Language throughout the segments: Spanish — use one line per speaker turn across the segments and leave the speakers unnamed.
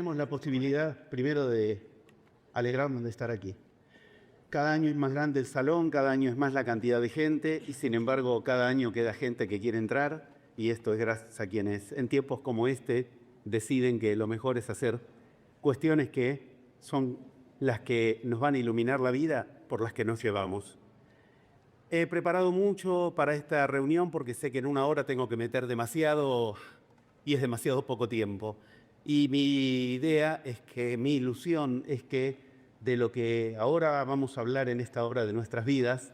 tenemos la posibilidad, primero, de alegrarnos de estar aquí. Cada año es más grande el salón, cada año es más la cantidad de gente y, sin embargo, cada año queda gente que quiere entrar, y esto es gracias a quienes, en tiempos como este, deciden que lo mejor es hacer cuestiones que son las que nos van a iluminar la vida, por las que nos llevamos. He preparado mucho para esta reunión porque sé que en una hora tengo que meter demasiado y es demasiado poco tiempo. Y mi idea es que, mi ilusión es que de lo que ahora vamos a hablar en esta hora de nuestras vidas,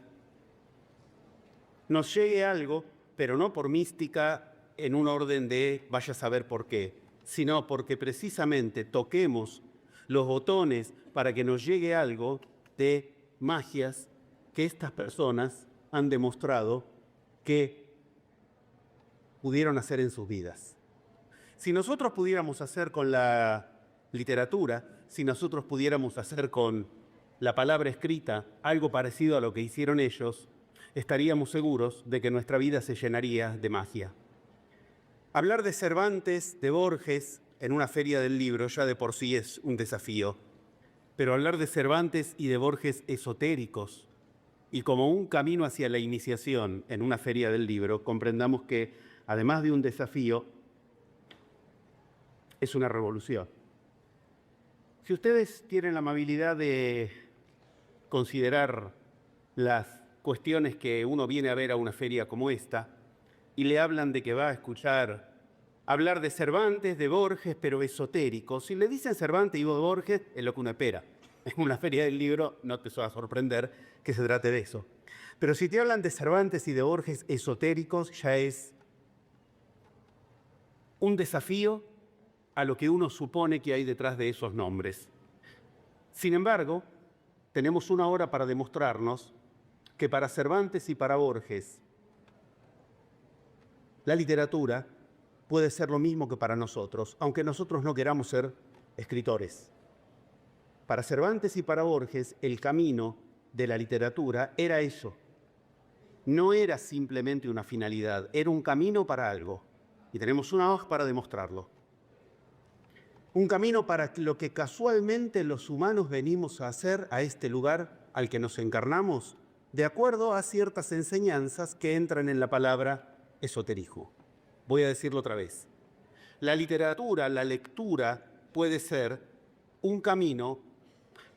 nos llegue algo, pero no por mística en un orden de vaya a saber por qué, sino porque precisamente toquemos los botones para que nos llegue algo de magias que estas personas han demostrado que pudieron hacer en sus vidas. Si nosotros pudiéramos hacer con la literatura, si nosotros pudiéramos hacer con la palabra escrita algo parecido a lo que hicieron ellos, estaríamos seguros de que nuestra vida se llenaría de magia. Hablar de Cervantes, de Borges, en una feria del libro ya de por sí es un desafío. Pero hablar de Cervantes y de Borges esotéricos y como un camino hacia la iniciación en una feria del libro, comprendamos que, además de un desafío, es una revolución. Si ustedes tienen la amabilidad de considerar las cuestiones que uno viene a ver a una feria como esta y le hablan de que va a escuchar hablar de Cervantes, de Borges, pero esotérico, si le dicen Cervantes y Borges, es lo que uno espera. En una feria del libro no te va a sorprender que se trate de eso. Pero si te hablan de Cervantes y de Borges esotéricos, ya es un desafío a lo que uno supone que hay detrás de esos nombres. Sin embargo, tenemos una hora para demostrarnos que para Cervantes y para Borges, la literatura puede ser lo mismo que para nosotros, aunque nosotros no queramos ser escritores. Para Cervantes y para Borges, el camino de la literatura era eso. No era simplemente una finalidad, era un camino para algo. Y tenemos una hoja para demostrarlo. Un camino para lo que casualmente los humanos venimos a hacer a este lugar al que nos encarnamos, de acuerdo a ciertas enseñanzas que entran en la palabra esoterismo. Voy a decirlo otra vez. La literatura, la lectura, puede ser un camino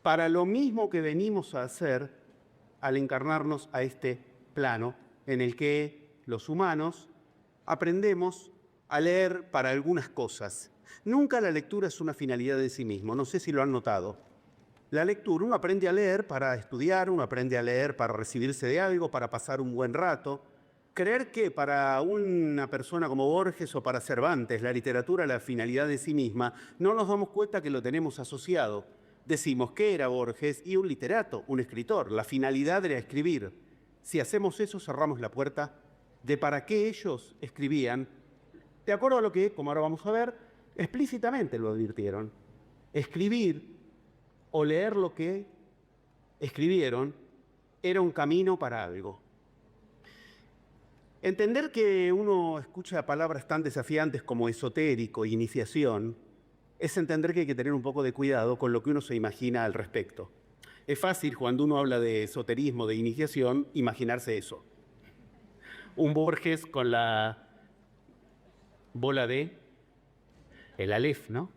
para lo mismo que venimos a hacer al encarnarnos a este plano en el que los humanos aprendemos a leer para algunas cosas. Nunca la lectura es una finalidad en sí mismo, no sé si lo han notado. La lectura, uno aprende a leer para estudiar, uno aprende a leer para recibirse de algo, para pasar un buen rato. Creer que para una persona como Borges o para Cervantes la literatura es la finalidad de sí misma, no nos damos cuenta que lo tenemos asociado. Decimos que era Borges y un literato, un escritor. La finalidad era escribir. Si hacemos eso, cerramos la puerta de para qué ellos escribían, de acuerdo a lo que, como ahora vamos a ver, explícitamente lo advirtieron. Escribir o leer lo que escribieron era un camino para algo. Entender que uno escucha palabras tan desafiantes como esotérico e iniciación es entender que hay que tener un poco de cuidado con lo que uno se imagina al respecto. Es fácil, cuando uno habla de esoterismo, de iniciación, imaginarse eso. Un Borges con la bola de el Aleph, ¿no?,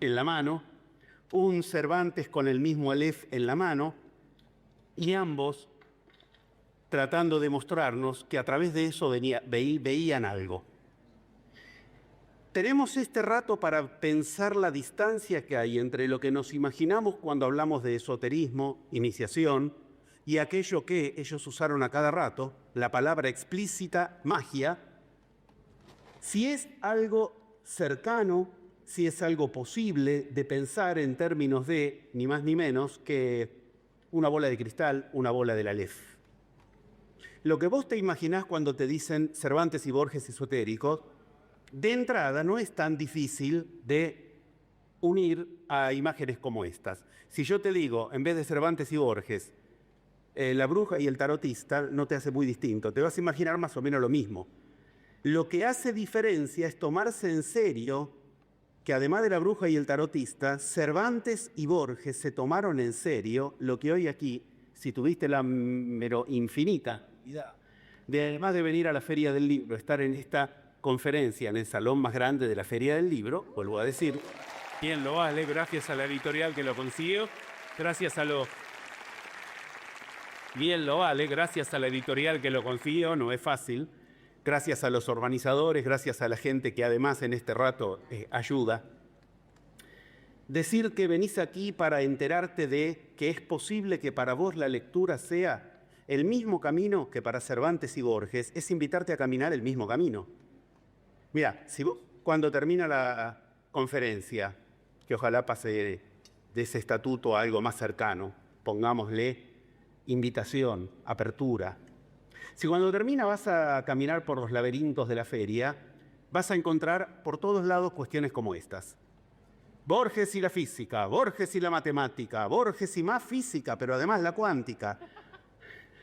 en la mano, un Cervantes con el mismo Aleph en la mano, y ambos tratando de mostrarnos que a través de eso veían algo. Tenemos este rato para pensar la distancia que hay entre lo que nos imaginamos cuando hablamos de esoterismo, iniciación, y aquello que ellos usaron a cada rato, la palabra explícita, magia, si es algo cercano, si es algo posible de pensar en términos de, ni más ni menos, que una bola de cristal, una bola del Aleph. Lo que vos te imaginás cuando te dicen Cervantes y Borges esotéricos, de entrada no es tan difícil de unir a imágenes como estas. Si yo te digo, en vez de Cervantes y Borges, la bruja y el tarotista, no te hace muy distinto. Te vas a imaginar más o menos lo mismo. Lo que hace diferencia es tomarse en serio que además de la bruja y el tarotista, Cervantes y Borges se tomaron en serio lo que hoy aquí, si tuviste la infinita idea de, además de venir a la Feria del Libro, estar en esta conferencia en el salón más grande de la Feria del Libro, vuelvo a decir, bien lo vale, gracias a la editorial que lo consiguió, gracias a lo... Bien lo vale, gracias a la editorial que lo consiguió, no es fácil, gracias a los organizadores, gracias a la gente que además en este rato ayuda. Decir que venís aquí para enterarte de que es posible que para vos la lectura sea el mismo camino que para Cervantes y Borges, es invitarte a caminar el mismo camino. Mira, si vos cuando termina la conferencia, que ojalá pase de ese estatuto a algo más cercano, pongámosle invitación, apertura. Si cuando termina vas a caminar por los laberintos de la feria, vas a encontrar por todos lados cuestiones como estas. Borges y la física, Borges y la matemática, Borges y más física, pero además la cuántica.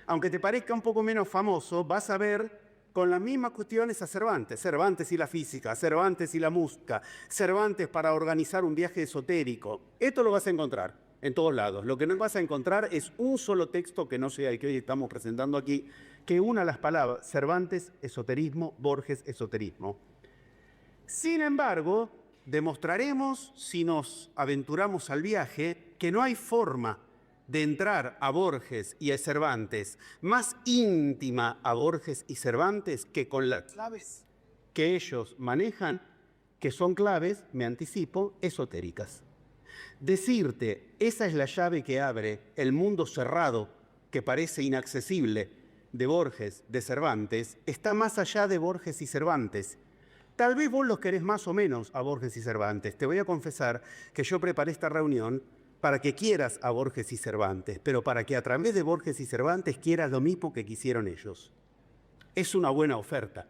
Aunque te parezca un poco menos famoso, vas a ver con las mismas cuestiones a Cervantes. Cervantes y la física, Cervantes y la música, Cervantes para organizar un viaje esotérico. Esto lo vas a encontrar en todos lados. Lo que no vas a encontrar es un solo texto que no sea el que hoy estamos presentando aquí, que una las palabras Cervantes, esoterismo, Borges, esoterismo. Sin embargo, demostraremos, si nos aventuramos al viaje, que no hay forma de entrar a Borges y a Cervantes más íntima a Borges y Cervantes que con las claves que ellos manejan, que son claves, me anticipo, esotéricas. Decirte, esa es la llave que abre el mundo cerrado que parece inaccesible de Borges, de Cervantes, está más allá de Borges y Cervantes. Tal vez vos los querés más o menos a Borges y Cervantes. Te voy a confesar que yo preparé esta reunión para que quieras a Borges y Cervantes, pero para que a través de Borges y Cervantes quieras lo mismo que quisieron ellos. Es una buena oferta.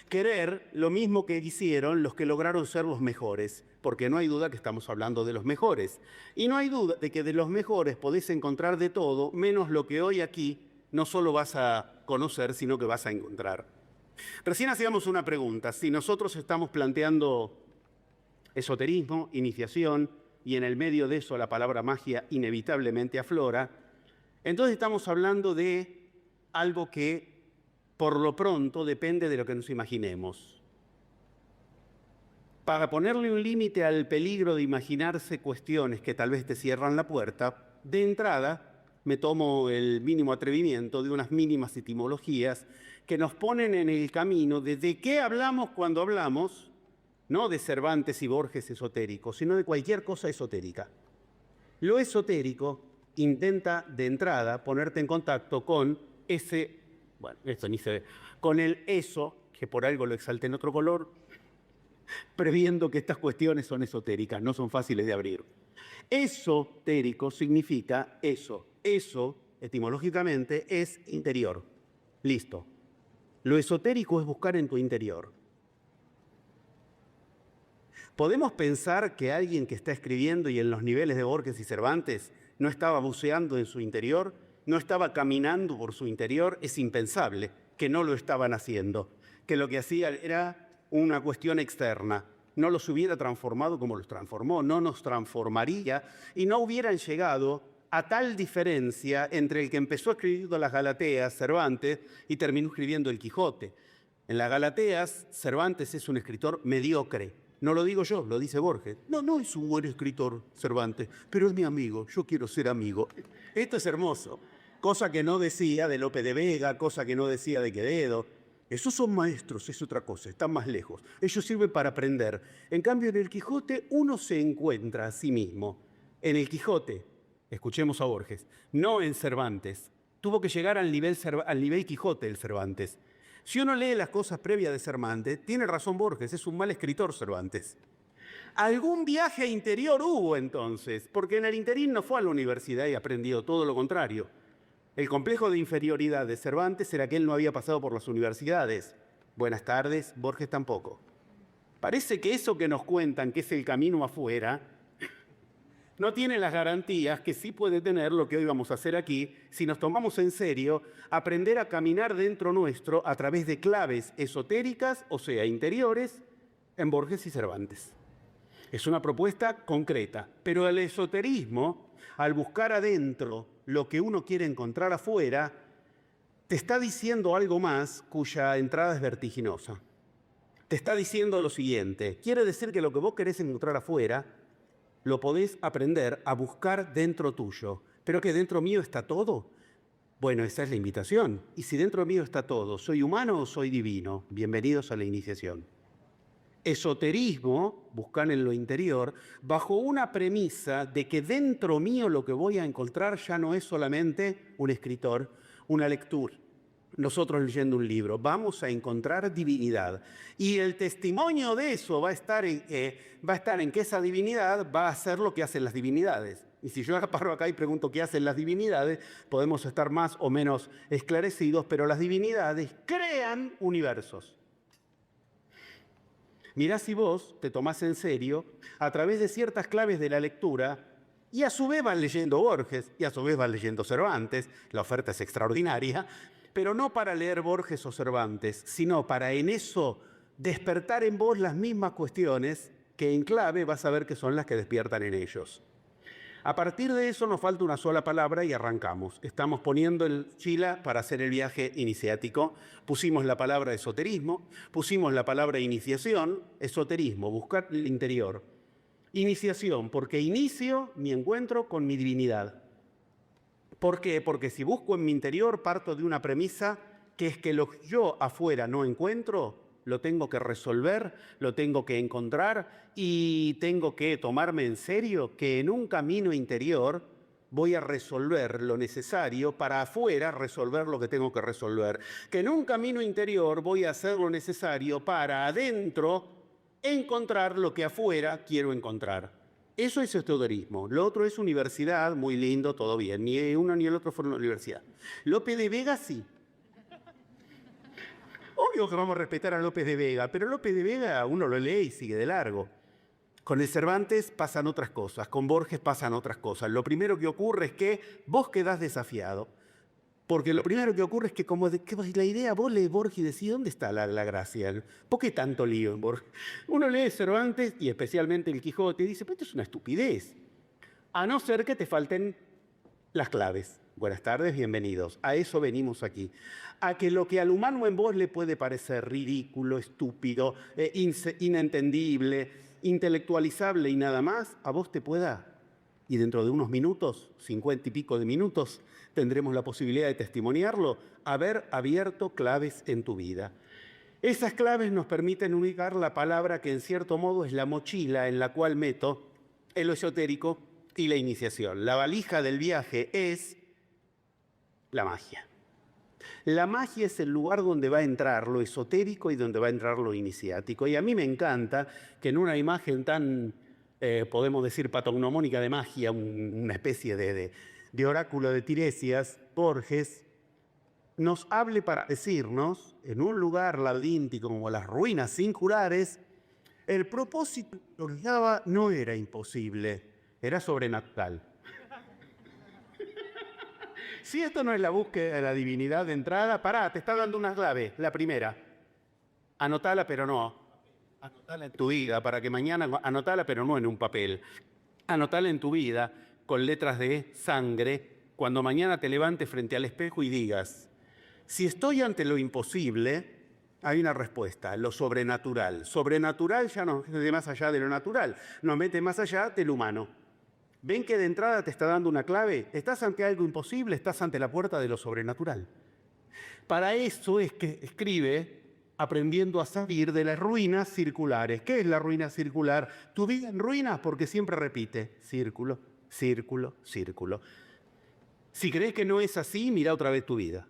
Querer lo mismo que quisieron los que lograron ser los mejores, porque no hay duda que estamos hablando de los mejores. Y no hay duda de que de los mejores podés encontrar de todo, menos lo que hoy aquí no solo vas a conocer, sino que vas a encontrar. Recién hacíamos una pregunta. Si nosotros estamos planteando esoterismo, iniciación, y en el medio de eso la palabra magia inevitablemente aflora, entonces estamos hablando de algo que, por lo pronto, depende de lo que nos imaginemos. Para ponerle un límite al peligro de imaginarse cuestiones que tal vez te cierran la puerta, de entrada me tomo el mínimo atrevimiento de unas mínimas etimologías que nos ponen en el camino de qué hablamos cuando hablamos, no de Cervantes y Borges esotéricos, sino de cualquier cosa esotérica. Lo esotérico intenta de entrada ponerte en contacto con ese, bueno, esto ni se ve, con el eso, que por algo lo exalté en otro color, previendo que estas cuestiones son esotéricas, no son fáciles de abrir. Esotérico significa eso. Eso, etimológicamente, es interior. Listo. Lo esotérico es buscar en tu interior. ¿Podemos pensar que alguien que está escribiendo y en los niveles de Borges y Cervantes no estaba buceando en su interior, no estaba caminando por su interior? Es impensable que no lo estaban haciendo, que lo que hacían era una cuestión externa. No los hubiera transformado como los transformó, no nos transformaría y no hubieran llegado a tal diferencia entre el que empezó escribiendo las Galateas, Cervantes, y terminó escribiendo el Quijote. En las Galateas, Cervantes es un escritor mediocre. No lo digo yo, lo dice Borges. No es un buen escritor Cervantes, pero es mi amigo, yo quiero ser amigo. Esto es hermoso, cosa que no decía de Lope de Vega, cosa que no decía de Quevedo. Esos son maestros, es otra cosa, están más lejos. Ellos sirven para aprender. En cambio, en el Quijote uno se encuentra a sí mismo. En el Quijote, escuchemos a Borges, no en Cervantes. Tuvo que llegar al nivel Quijote el Cervantes. Si uno lee las cosas previas de Cervantes, tiene razón Borges, es un mal escritor Cervantes. Algún viaje interior hubo entonces, porque en el interín no fue a la universidad y aprendió todo lo contrario. El complejo de inferioridad de Cervantes era que él no había pasado por las universidades. Buenas tardes, Borges tampoco. Parece que eso que nos cuentan, que es el camino afuera, no tiene las garantías que sí puede tener lo que hoy vamos a hacer aquí, si nos tomamos en serio aprender a caminar dentro nuestro a través de claves esotéricas, o sea, interiores, en Borges y Cervantes. Es una propuesta concreta, pero el esoterismo, al buscar adentro lo que uno quiere encontrar afuera, te está diciendo algo más cuya entrada es vertiginosa. Te está diciendo lo siguiente: quiere decir que lo que vos querés encontrar afuera, lo podés aprender a buscar dentro tuyo. ¿Pero que dentro mío está todo? Bueno, esa es la invitación. Y si dentro mío está todo, ¿soy humano o soy divino? Bienvenidos a la iniciación. Esoterismo, buscar en lo interior, bajo una premisa de que dentro mío lo que voy a encontrar ya no es solamente un escritor, una lectura, nosotros leyendo un libro, vamos a encontrar divinidad. Y el testimonio de eso va a estar en que esa divinidad va a hacer lo que hacen las divinidades. Y si yo paro acá y pregunto qué hacen las divinidades, podemos estar más o menos esclarecidos, pero las divinidades crean universos. Mirá si vos te tomás en serio a través de ciertas claves de la lectura y a su vez vas leyendo Borges y a su vez vas leyendo Cervantes, la oferta es extraordinaria, pero no para leer Borges o Cervantes, sino para en eso despertar en vos las mismas cuestiones que en clave vas a ver que son las que despiertan en ellos. A partir de eso nos falta una sola palabra y arrancamos. Estamos poniendo el chila para hacer el viaje iniciático. Pusimos la palabra esoterismo, pusimos la palabra iniciación, esoterismo, buscar el interior. Iniciación, porque inicio mi encuentro con mi divinidad. ¿Por qué? Porque si busco en mi interior parto de una premisa que es que lo que yo afuera no encuentro, lo tengo que resolver, lo tengo que encontrar y tengo que tomarme en serio que en un camino interior voy a resolver lo necesario para afuera resolver lo que tengo que resolver. Que en un camino interior voy a hacer lo necesario para adentro encontrar lo que afuera quiero encontrar. Eso es esoterismo. Lo otro es universidad, muy lindo, todo bien. Ni uno ni el otro fueron a la universidad. López de Vega sí. Obvio que vamos a respetar a López de Vega, pero López de Vega uno lo lee y sigue de largo. Con el Cervantes pasan otras cosas, con Borges pasan otras cosas. Lo primero que ocurre es que vos quedás desafiado, porque lo primero que ocurre es que como la idea, vos lees Borges y decís, ¿dónde está la gracia? ¿Por qué tanto lío en Borges? Uno lee Cervantes y especialmente el Quijote y dice, pero esto es una estupidez, a no ser que te falten las claves. Buenas tardes, bienvenidos. A eso venimos aquí. A que lo que al humano en vos le puede parecer ridículo, estúpido, inentendible, intelectualizable y nada más, a vos te pueda. Y dentro de unos minutos, 50 y pico de minutos, tendremos la posibilidad de testimoniarlo, haber abierto claves en tu vida. Esas claves nos permiten ubicar la palabra que en cierto modo es la mochila en la cual meto lo esotérico y la iniciación. La valija del viaje es la magia. La magia es el lugar donde va a entrar lo esotérico y donde va a entrar lo iniciático. Y a mí me encanta que en una imagen tan, podemos decir, patognomónica de magia, una especie de oráculo de Tiresias, Borges nos hable para decirnos, en un lugar labiríntico como las ruinas singulares, el propósito que nos daba no era imposible, era sobrenatural. Si esto no es la búsqueda de la divinidad de entrada, pará, te está dando una clave. La primera, anotala pero no. Anotala en tu vida para que mañana, anotala pero no en un papel. Anotala en tu vida con letras de sangre cuando mañana te levantes frente al espejo y digas, si estoy ante lo imposible, hay una respuesta, lo sobrenatural. Sobrenatural ya nos mete más allá de lo natural, nos mete más allá del humano. ¿Ven que de entrada te está dando una clave? Estás ante algo imposible, estás ante la puerta de lo sobrenatural. Para eso es que escribe aprendiendo a salir de las ruinas circulares. ¿Qué es la ruina circular? Tu vida en ruinas porque siempre repite, círculo, círculo, círculo. Si crees que no es así, mira otra vez tu vida.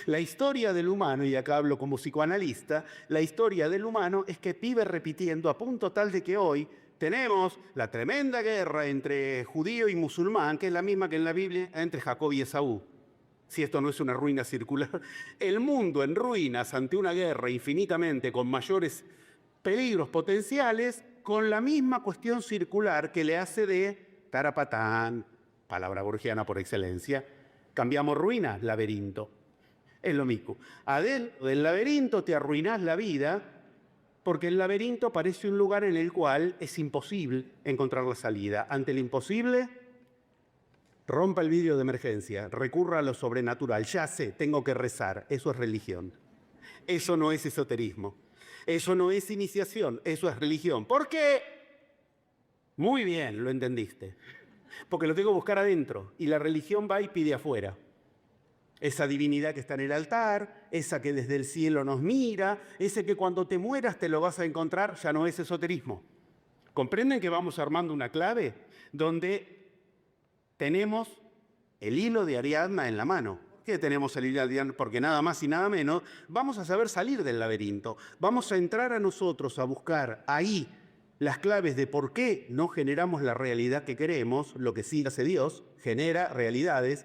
La historia del humano, y acá hablo como psicoanalista, la historia del humano es que vive repitiendo a punto tal de que hoy tenemos la tremenda guerra entre judío y musulmán, que es la misma que en la Biblia, entre Jacob y Esaú. Si esto no es una ruina circular. El mundo en ruinas ante una guerra infinitamente con mayores peligros potenciales, con la misma cuestión circular que le hace de tarapatán, palabra borgiana por excelencia. Cambiamos ruina, laberinto. Es lo mismo. Adentro del laberinto te arruinás la vida Porque el laberinto parece un lugar en el cual es imposible encontrar la salida. Ante lo imposible, rompa el vidrio de emergencia, recurra a lo sobrenatural. Ya sé, tengo que rezar. Eso es religión. Eso no es esoterismo. Eso no es iniciación. Eso es religión. ¿Por qué? Muy bien, lo entendiste. Porque lo tengo que buscar adentro. Y la religión va y pide afuera. Esa divinidad que está en el altar, esa que desde el cielo nos mira, ese que cuando te mueras te lo vas a encontrar, ya no es esoterismo. ¿Comprenden que vamos armando una clave donde tenemos el hilo de Ariadna en la mano? ¿Por qué tenemos el hilo de Ariadna? Porque nada más y nada menos vamos a saber salir del laberinto. Vamos a entrar a nosotros a buscar ahí las claves de por qué no generamos la realidad que queremos. Lo que sí hace Dios, genera realidades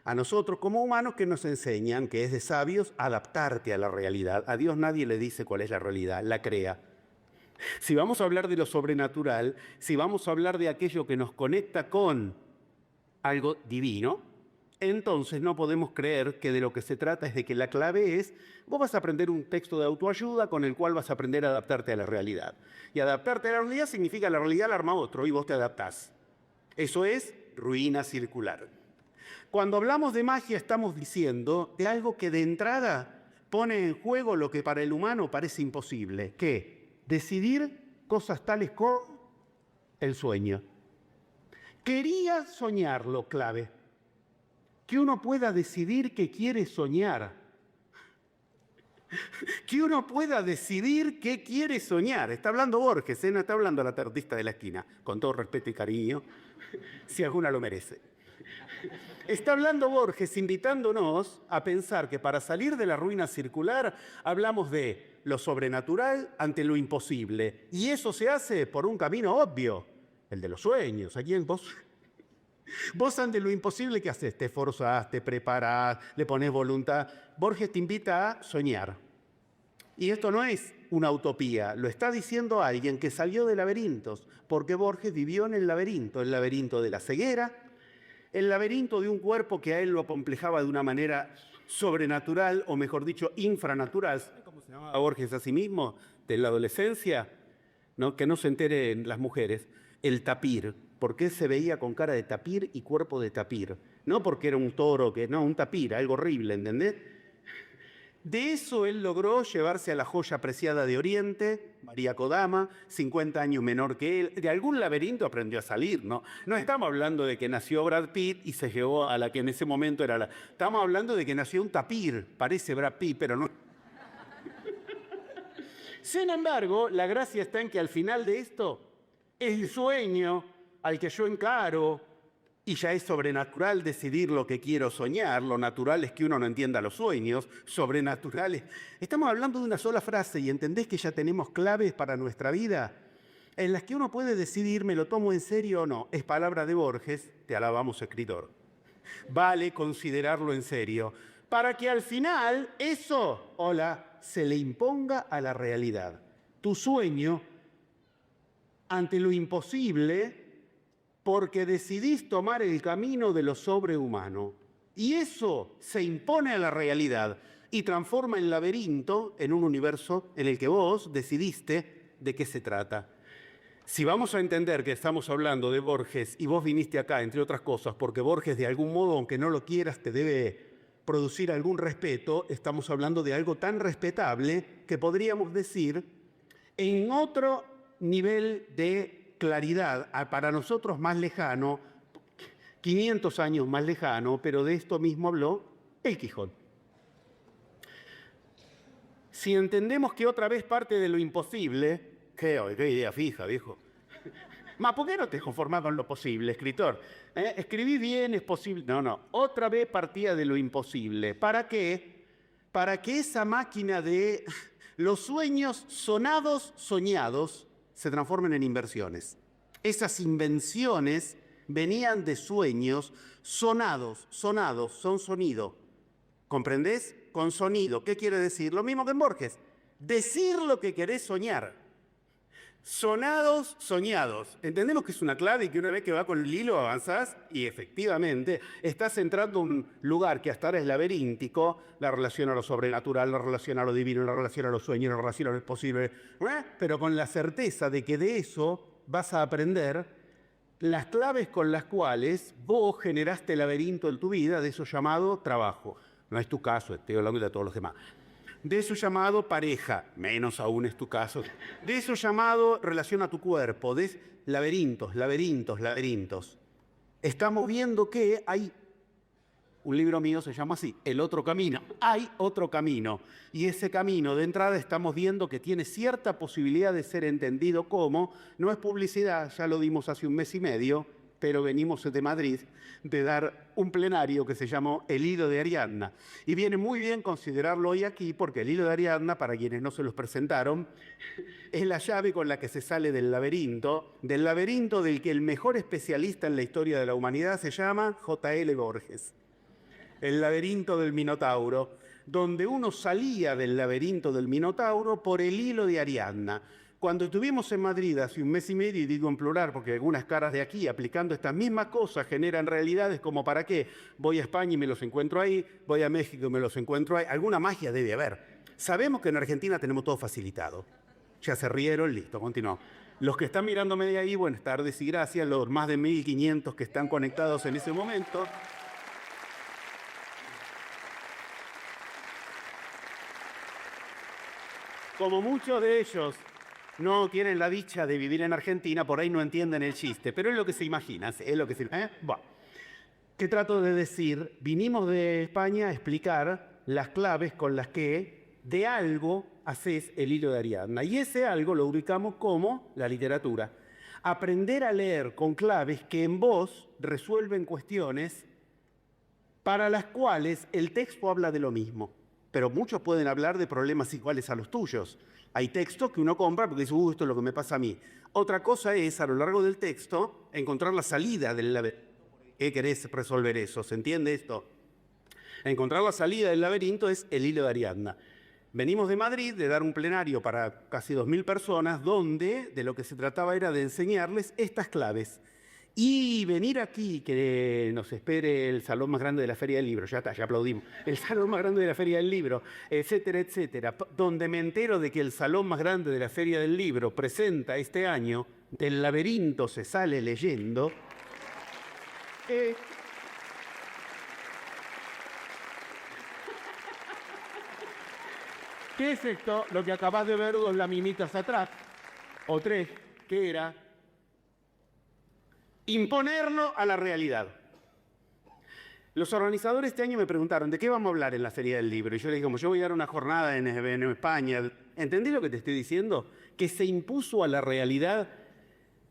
a nosotros como humanos que nos enseñan que es de sabios adaptarte a la realidad. A Dios nadie le dice cuál es la realidad, la crea. Si vamos a hablar de lo sobrenatural, si vamos a hablar de aquello que nos conecta con algo divino, entonces no podemos creer que de lo que se trata es de que la clave es, vos vas a aprender un texto de autoayuda con el cual vas a aprender a adaptarte a la realidad. Y adaptarte a la realidad significa la realidad la arma otro y vos te adaptás. Eso es ruina circular. Cuando hablamos de magia estamos diciendo de algo que de entrada pone en juego lo que para el humano parece imposible, que decidir cosas tales como el sueño. Quería soñarlo, clave. Que uno pueda decidir que quiere soñar. Que uno pueda decidir qué quiere soñar. Está hablando Borges, no está hablando la artista de la esquina, con todo respeto y cariño, si alguna lo merece. Está hablando Borges invitándonos a pensar que para salir de la ruina circular hablamos de lo sobrenatural ante lo imposible. Y eso se hace por un camino obvio, el de los sueños. ¿A quién vos? Vos ante lo imposible, ¿qué haces? Te esforzás, te preparás, le pones voluntad. Borges te invita a soñar. Y esto no es una utopía, lo está diciendo alguien que salió de laberintos, porque Borges vivió en el laberinto de la ceguera, el laberinto de un cuerpo que a él lo acomplejaba de una manera sobrenatural, o mejor dicho, infranatural. ¿Sabe cómo se llamaba Borges a sí mismo? De la adolescencia, ¿no? Que no se enteren las mujeres. El tapir, porque él se veía con cara de tapir y cuerpo de tapir. No porque era un toro, un tapir, algo horrible, ¿entendés? De eso él logró llevarse a la joya preciada de Oriente, María Kodama, 50 años menor que él. De algún laberinto aprendió a salir, ¿no? No estamos hablando de que nació Brad Pitt y se llevó a la que en ese momento era la... Estamos hablando de que nació un tapir, parece Brad Pitt, pero no... Sin embargo, la gracia está en que al final de esto, el sueño al que yo encaro, y ya es sobrenatural decidir lo que quiero soñar, lo natural es que uno no entienda los sueños, sobrenaturales. Estamos hablando de una sola frase y entendés que ya tenemos claves para nuestra vida en las que uno puede decidir, ¿me lo tomo en serio o no? Es palabra de Borges, te alabamos, escritor. Vale considerarlo en serio, para que al final eso, se le imponga a la realidad. Tu sueño, ante lo imposible, porque decidís tomar el camino de lo sobrehumano. Y eso se impone a la realidad y transforma el laberinto en un universo en el que vos decidiste de qué se trata. Si vamos a entender que estamos hablando de Borges y vos viniste acá, entre otras cosas, porque Borges de algún modo, aunque no lo quieras, te debe producir algún respeto, estamos hablando de algo tan respetable que podríamos decir en otro nivel de claridad, para nosotros más lejano, 500 años más lejano, pero de esto mismo habló el Quijote. Si entendemos que otra vez parte de lo imposible, qué idea fija, viejo. ¿Por qué no te conformás con lo posible, escritor? Escribí bien, es posible. No, otra vez partía de lo imposible. ¿Para qué? Para que esa máquina de los sueños soñados, se transformen en inversiones. Esas invenciones venían de sueños sonados, son sonido. ¿Comprendés? Con sonido. ¿Qué quiere decir? Lo mismo que en Borges. Decir lo que querés soñar. Sonados, soñados. Entendemos que es una clave y que una vez que va con el hilo avanzás y efectivamente estás entrando a un lugar que hasta ahora es laberíntico, la relación a lo sobrenatural, la relación a lo divino, la relación a los sueños, la relación a lo imposible, pero con la certeza de que de eso vas a aprender las claves con las cuales vos generaste el laberinto en tu vida, de eso llamado trabajo. No es tu caso, estoy hablando de todos los demás. De eso llamado pareja, menos aún es tu caso. De eso llamado relación a tu cuerpo, de laberintos, laberintos, laberintos. Estamos viendo que hay, un libro mío se llama así, El otro camino. Hay otro camino. Y ese camino, de entrada, estamos viendo que tiene cierta posibilidad de ser entendido como, no es publicidad, ya lo dimos hace un mes y medio, pero venimos de Madrid de dar un plenario que se llamó El hilo de Ariadna. Y viene muy bien considerarlo hoy aquí porque el hilo de Ariadna, para quienes no se los presentaron, es la llave con la que se sale del laberinto del que el mejor especialista en la historia de la humanidad se llama J.L. Borges. El laberinto del Minotauro, donde uno salía del laberinto del Minotauro por el hilo de Ariadna. Cuando estuvimos en Madrid hace un mes y medio, y digo en plural porque algunas caras de aquí aplicando estas mismas cosas generan realidades como ¿para qué? Voy a España y me los encuentro ahí, voy a México y me los encuentro ahí. Alguna magia debe haber. Sabemos que en Argentina tenemos todo facilitado. Ya se rieron, listo, continuó. Los que están mirándome de ahí, buenas tardes y gracias. Los más de 1.500 que están conectados en ese momento. Como muchos de ellos no tienen la dicha de vivir en Argentina, por ahí no entienden el chiste, pero es lo que se imagina, es lo que se... Bueno, ¿qué trato de decir? Vinimos de España a explicar las claves con las que de algo haces el hilo de Ariadna, y ese algo lo ubicamos como la literatura. Aprender a leer con claves que en vos resuelven cuestiones para las cuales el texto habla de lo mismo. Pero muchos pueden hablar de problemas iguales a los tuyos. Hay textos que uno compra porque dice, esto es lo que me pasa a mí. Otra cosa es, a lo largo del texto, encontrar la salida del laberinto. ¿Qué querés resolver eso? ¿Se entiende esto? Encontrar la salida del laberinto es el hilo de Ariadna. Venimos de Madrid de dar un plenario para casi 2.000 personas, donde de lo que se trataba era de enseñarles estas claves. Y venir aquí, que nos espere el salón más grande de la Feria del Libro, ya está, ya aplaudimos, el salón más grande de la Feria del Libro, etcétera, etcétera, donde me entero de que el salón más grande de la Feria del Libro presenta este año Del laberinto se sale leyendo. ¿Qué es esto? Lo que acabas de ver 2 laminitas atrás, o 3, ¿qué era? Imponerlo a la realidad. Los organizadores este año me preguntaron, ¿de qué vamos a hablar en la Feria del Libro? Y yo les dije, como yo voy a dar una jornada en España, ¿entendés lo que te estoy diciendo? Que se impuso a la realidad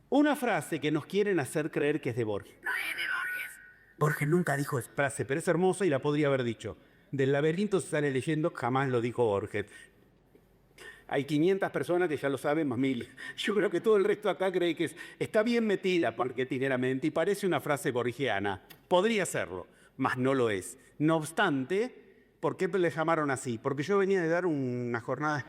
una frase que nos quieren hacer creer que es de Borges. No es de Borges. Borges nunca dijo esa frase, pero es hermosa y la podría haber dicho. Del laberinto se sale leyendo, jamás lo dijo Borges. Hay 500 personas que ya lo saben, más 1.000. Yo creo que todo el resto acá cree que está bien metida marketineramente y parece una frase borgiana. Podría serlo, mas no lo es. No obstante, ¿por qué le llamaron así? Porque yo venía de dar una jornada...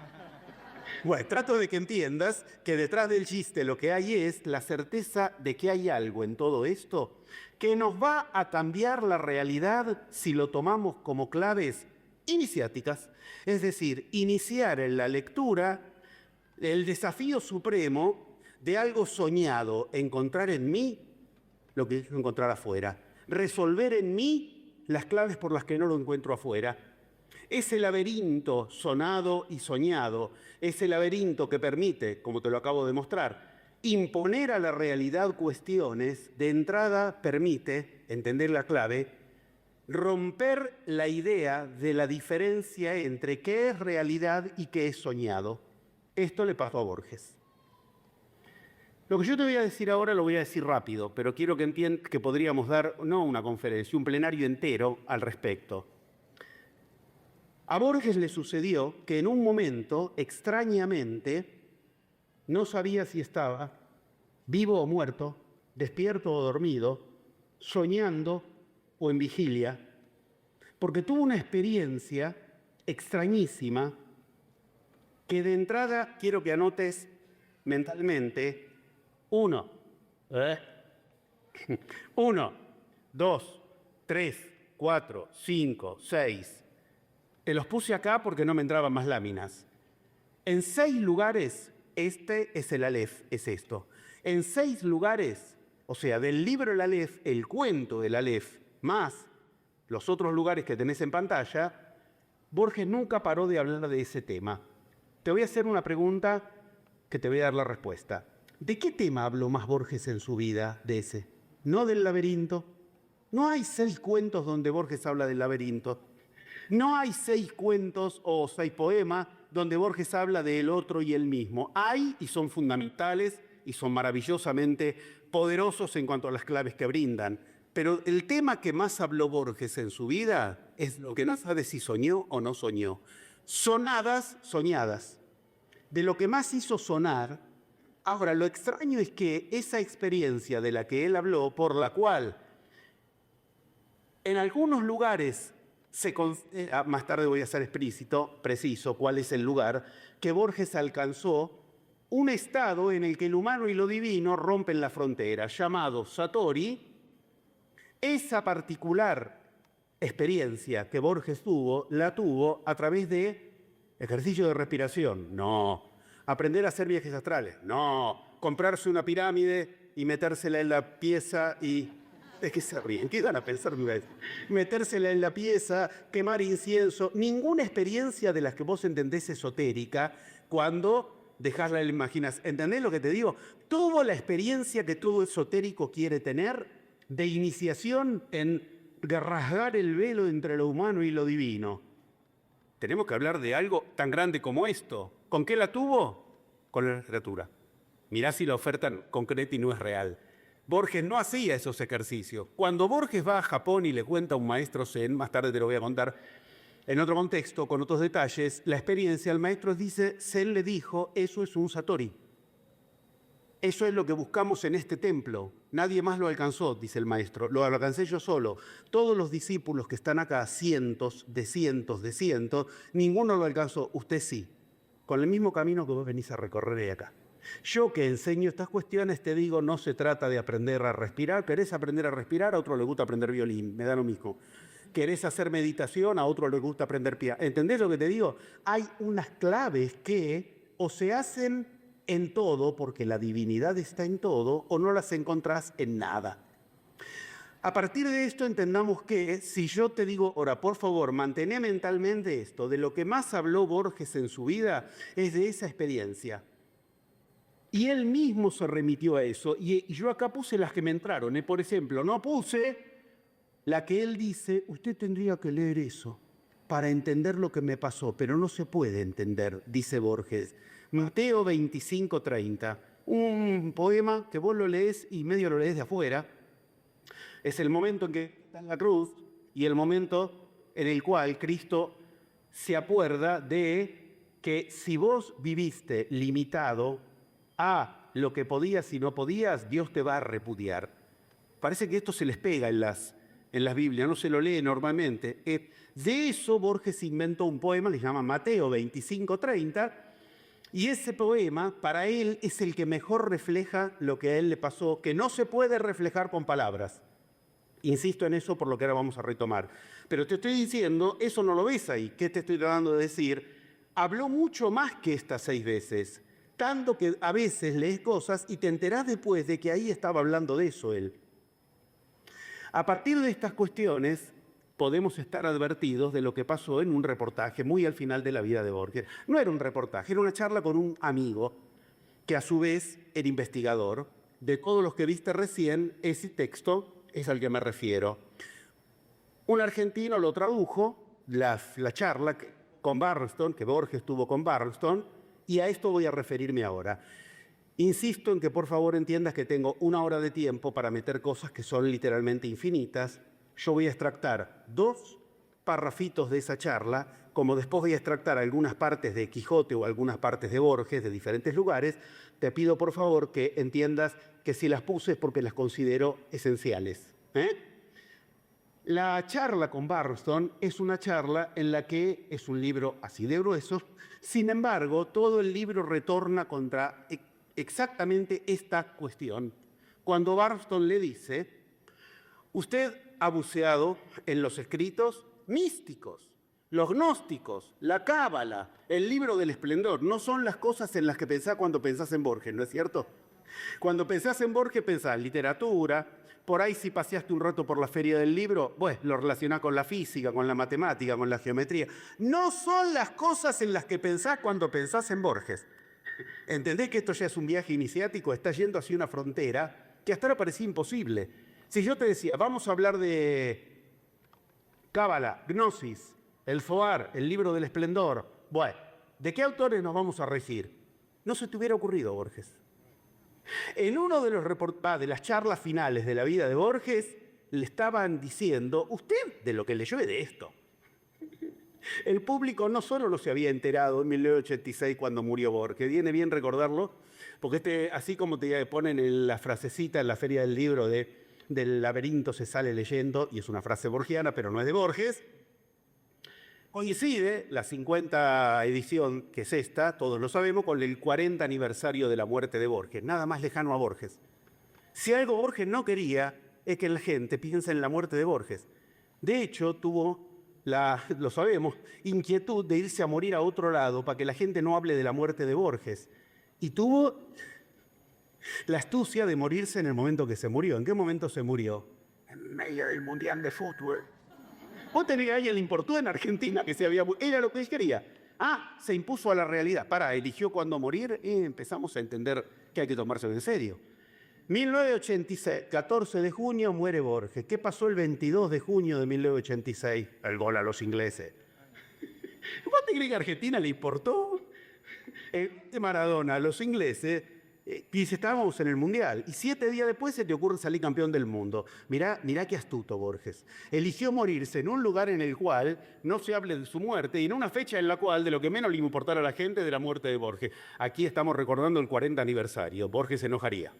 Bueno, trato de que entiendas que detrás del chiste lo que hay es la certeza de que hay algo en todo esto que nos va a cambiar la realidad si lo tomamos como claves iniciáticas, es decir, iniciar en la lectura el desafío supremo de algo soñado, encontrar en mí lo que quiero encontrar afuera, resolver en mí las claves por las que no lo encuentro afuera. Ese laberinto sonado y soñado, ese laberinto que permite, como te lo acabo de mostrar, imponer a la realidad cuestiones, de entrada permite, entender la clave, romper la idea de la diferencia entre qué es realidad y qué es soñado. Esto le pasó a Borges. Lo que yo te voy a decir ahora lo voy a decir rápido, pero quiero que entiendas que podríamos dar, no una conferencia, un plenario entero al respecto. A Borges le sucedió que en un momento, extrañamente, no sabía si estaba vivo o muerto, despierto o dormido, soñando o en vigilia, porque tuvo una experiencia extrañísima que de entrada quiero que anotes mentalmente 1, 1, 2, 3, 4, 5, 6. Te los puse acá porque no me entraban más láminas. En 6 lugares, este es el Aleph, es esto. En 6 lugares, o sea, del libro El Aleph, el cuento del Aleph, más los otros lugares que tenés en pantalla, Borges nunca paró de hablar de ese tema. Te voy a hacer una pregunta que te voy a dar la respuesta. ¿De qué tema habló más Borges en su vida de ese? No del laberinto. No hay 6 cuentos donde Borges habla del laberinto. No hay 6 cuentos o 6 poemas donde Borges habla del otro y el mismo. Hay y son fundamentales y son maravillosamente poderosos en cuanto a las claves que brindan. Pero el tema que más habló Borges en su vida es lo que no sabe si soñó o no soñó. Sonadas soñadas. De lo que más hizo sonar. Ahora, lo extraño es que esa experiencia de la que él habló, por la cual en algunos lugares más tarde voy a ser preciso cuál es el lugar, que Borges alcanzó un estado en el que el humano y lo divino rompen la frontera, llamado Satori. Esa particular experiencia que Borges tuvo, la tuvo a través de ejercicio de respiración. No. Aprender a hacer viajes astrales. No. Comprarse una pirámide y metérsela en la pieza y... Es que se ríen, ¿qué van a pensar? Metérsela en la pieza, quemar incienso. Ninguna experiencia de las que vos entendés esotérica cuando dejás la imaginación. ¿Entendés lo que te digo? Toda la experiencia que todo esotérico quiere tener de iniciación en rasgar el velo entre lo humano y lo divino. Tenemos que hablar de algo tan grande como esto. ¿Con qué la tuvo? Con la literatura. Mirá si la oferta concreta y no es real. Borges no hacía esos ejercicios. Cuando Borges va a Japón y le cuenta a un maestro zen, más tarde te lo voy a contar en otro contexto, con otros detalles, la experiencia, el maestro dice, zen le dijo, eso es un satori. Eso es lo que buscamos en este templo. Nadie más lo alcanzó, dice el maestro. Lo alcancé yo solo. Todos los discípulos que están acá, cientos, ninguno lo alcanzó. Usted sí. Con el mismo camino que vos venís a recorrer de acá. Yo que enseño estas cuestiones te digo, no se trata de aprender a respirar. ¿Querés aprender a respirar? A otro le gusta aprender violín, me da lo mismo. ¿Querés hacer meditación? A otro le gusta aprender piano. ¿Entendés lo que te digo? Hay unas claves que o se hacen en todo, porque la divinidad está en todo, o no las encontrás en nada. A partir de esto entendamos que si yo te digo, ahora, por favor, mantené mentalmente esto, de lo que más habló Borges en su vida es de esa experiencia. Y él mismo se remitió a eso. Y yo acá puse las que me entraron. Por ejemplo, no puse la que él dice, usted tendría que leer eso para entender lo que me pasó, pero no se puede entender, dice Borges. Mateo 25:30, un poema que vos lo lees y medio lo lees de afuera. Es el momento en que está en la cruz y el momento en el cual Cristo se acuerda de que si vos viviste limitado a lo que podías y no podías, Dios te va a repudiar. Parece que esto se les pega en las Biblias, no se lo lee normalmente. De eso Borges inventó un poema, le llama Mateo 25:30, y ese poema para él es el que mejor refleja lo que a él le pasó, que no se puede reflejar con palabras. Insisto en eso por lo que ahora vamos a retomar. Pero te estoy diciendo, eso no lo ves ahí. ¿Qué te estoy tratando de decir? Habló mucho más que estas 6 veces. Tanto que a veces lees cosas y te enterás después de que ahí estaba hablando de eso él. A partir de estas cuestiones podemos estar advertidos de lo que pasó en un reportaje muy al final de la vida de Borges. No era un reportaje, era una charla con un amigo que a su vez era investigador. De todos los que viste recién, ese texto es al que me refiero. Un argentino lo tradujo, la charla con Barlstone, que Borges tuvo con Barlstone, y a esto voy a referirme ahora. Insisto en que por favor entiendas que tengo 1 hora de tiempo para meter cosas que son literalmente infinitas. Yo voy a extractar 2 parrafitos de esa charla, como después voy a extractar algunas partes de Quijote o algunas partes de Borges de diferentes lugares. Te pido por favor que entiendas que si las puse es porque las considero esenciales. La charla con Barlstone es una charla en la que es un libro así de grueso. Sin embargo, todo el libro retorna contra exactamente esta cuestión cuando Barton le dice: usted ha buceado en los escritos místicos, los gnósticos, la cábala, el libro del esplendor. No son las cosas en las que pensás cuando pensás en Borges, ¿no es cierto? Cuando pensás en Borges pensás literatura, por ahí si paseaste un rato por la feria del libro, bueno, lo relacionás con la física, con la matemática, con la geometría. No son las cosas en las que pensás cuando pensás en Borges. ¿Entendés que esto ya es un viaje iniciático? Está yendo hacia una frontera que hasta ahora parecía imposible. Si yo te decía, vamos a hablar de cábala, gnosis, el Zohar, el libro del esplendor, bueno, ¿de qué autores nos vamos a regir? No se te hubiera ocurrido Borges. En uno de de las charlas finales de la vida de Borges, le estaban diciendo: usted de lo que leyó es de esto. El público no solo no se había enterado en 1986 cuando murió Borges, viene bien recordarlo, porque así como te ponen la frasecita en la feria del libro del laberinto se sale leyendo, y es una frase borgiana, pero no es de Borges, coincide la 50 edición, que es esta, todos lo sabemos, con el 40 aniversario de la muerte de Borges, nada más lejano a Borges. Si algo Borges no quería, es que la gente piense en la muerte de Borges. De hecho, tuvo lo sabemos, inquietud de irse a morir a otro lado para que la gente no hable de la muerte de Borges. Y tuvo la astucia de morirse en el momento que se murió. ¿En qué momento se murió? En medio del Mundial de Fútbol. Vos tenés a alguien le importó en Argentina que se había muerto. Era lo que él quería. Se impuso a la realidad. Eligió cuándo morir y empezamos a entender que hay que tomárselo en serio. 1986, 14 de junio, muere Borges. ¿Qué pasó el 22 de junio de 1986? El gol a los ingleses. ¿Vos te crees que a Argentina le importó? De Maradona a los ingleses, dice, estábamos en el Mundial, y 7 días después se te ocurre salir campeón del mundo. Mirá qué astuto Borges. Eligió morirse en un lugar en el cual no se hable de su muerte, y en una fecha en la cual de lo que menos le importara a la gente de la muerte de Borges. Aquí estamos recordando el 40 aniversario. Borges se enojaría.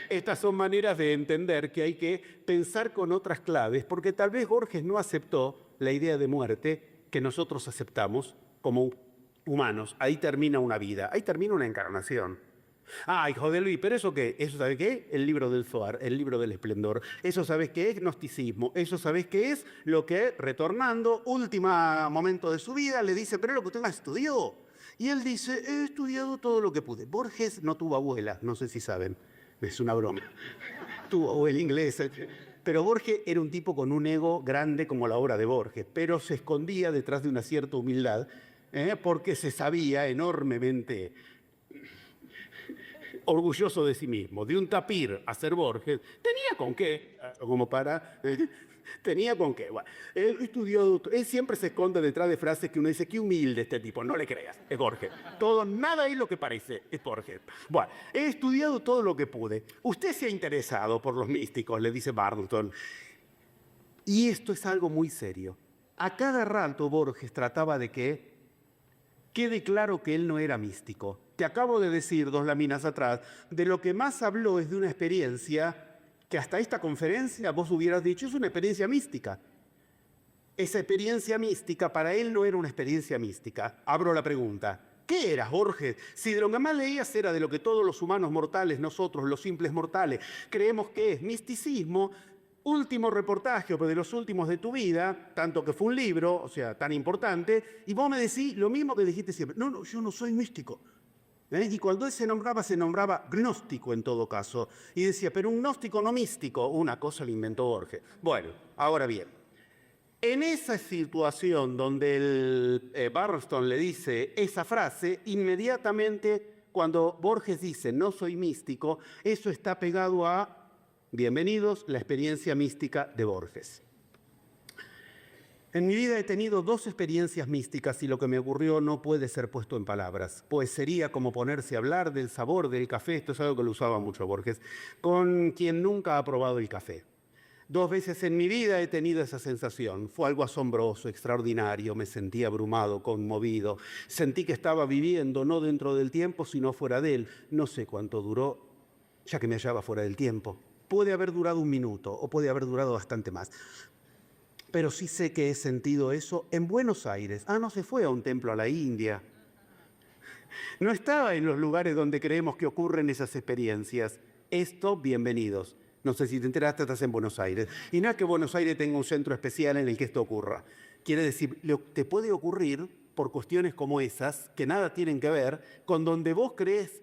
Estas son maneras de entender que hay que pensar con otras claves, porque tal vez Borges no aceptó la idea de muerte que nosotros aceptamos como humanos. Ahí termina una vida, ahí termina una encarnación. Hijo de Luis, ¿pero eso qué? ¿Eso sabes qué es? El libro del Zohar, el libro del esplendor. ¿Eso sabes qué es? Gnosticismo. ¿Eso sabes qué es? Lo que, retornando, último momento de su vida, le dice, pero es lo que usted estudió. Y él dice, he estudiado todo lo que pude. Borges no tuvo abuela, no sé si saben, es una broma. Tuvo abuela inglesa. Pero Borges era un tipo con un ego grande como la obra de Borges, pero se escondía detrás de una cierta humildad, porque se sabía enormemente orgulloso de sí mismo. De un tapir a ser Borges, tenía con qué, tenía con qué. Bueno, él siempre se esconde detrás de frases que uno dice, qué humilde este tipo, no le creas, es Borges. Nada es lo que parece, es Borges. Bueno, he estudiado todo lo que pude. Usted se ha interesado por los místicos, le dice Barton. Y esto es algo muy serio. A cada rato Borges trataba de que quede claro que él no era místico. Te acabo de decir 2 láminas atrás, de lo que más habló es de una experiencia que hasta esta conferencia vos hubieras dicho es una experiencia mística. Esa experiencia mística para él no era una experiencia mística. Abro la pregunta. ¿Qué eras, Borges? Si de lo que más leías era de lo que todos los humanos mortales, nosotros, los simples mortales, creemos que es misticismo, último reportaje de los últimos de tu vida, tanto que fue un libro, o sea, tan importante, y vos me decís lo mismo que dijiste siempre. No, yo no soy místico. Y cuando él se nombraba gnóstico en todo caso. Y decía, pero un gnóstico no místico, una cosa la inventó Borges. Bueno, ahora bien, en esa situación donde Barton le dice esa frase, inmediatamente cuando Borges dice no soy místico, eso está pegado a bienvenidos, la experiencia mística de Borges. En mi vida he tenido 2 experiencias místicas y lo que me ocurrió no puede ser puesto en palabras, pues sería como ponerse a hablar del sabor del café, esto es algo que lo usaba mucho Borges, con quien nunca ha probado el café. 2 veces en mi vida he tenido esa sensación, fue algo asombroso, extraordinario, me sentí abrumado, conmovido, sentí que estaba viviendo no dentro del tiempo sino fuera de él, no sé cuánto duró, ya que me hallaba fuera del tiempo. Puede haber durado 1 minuto o puede haber durado bastante más. Pero sí sé que he sentido eso en Buenos Aires. No se fue a un templo a la India. No estaba en los lugares donde creemos que ocurren esas experiencias. Esto, bienvenidos. No sé si te enteraste, estás en Buenos Aires. Y no es que Buenos Aires tenga un centro especial en el que esto ocurra. Quiere decir, te puede ocurrir por cuestiones como esas, que nada tienen que ver con donde vos crees,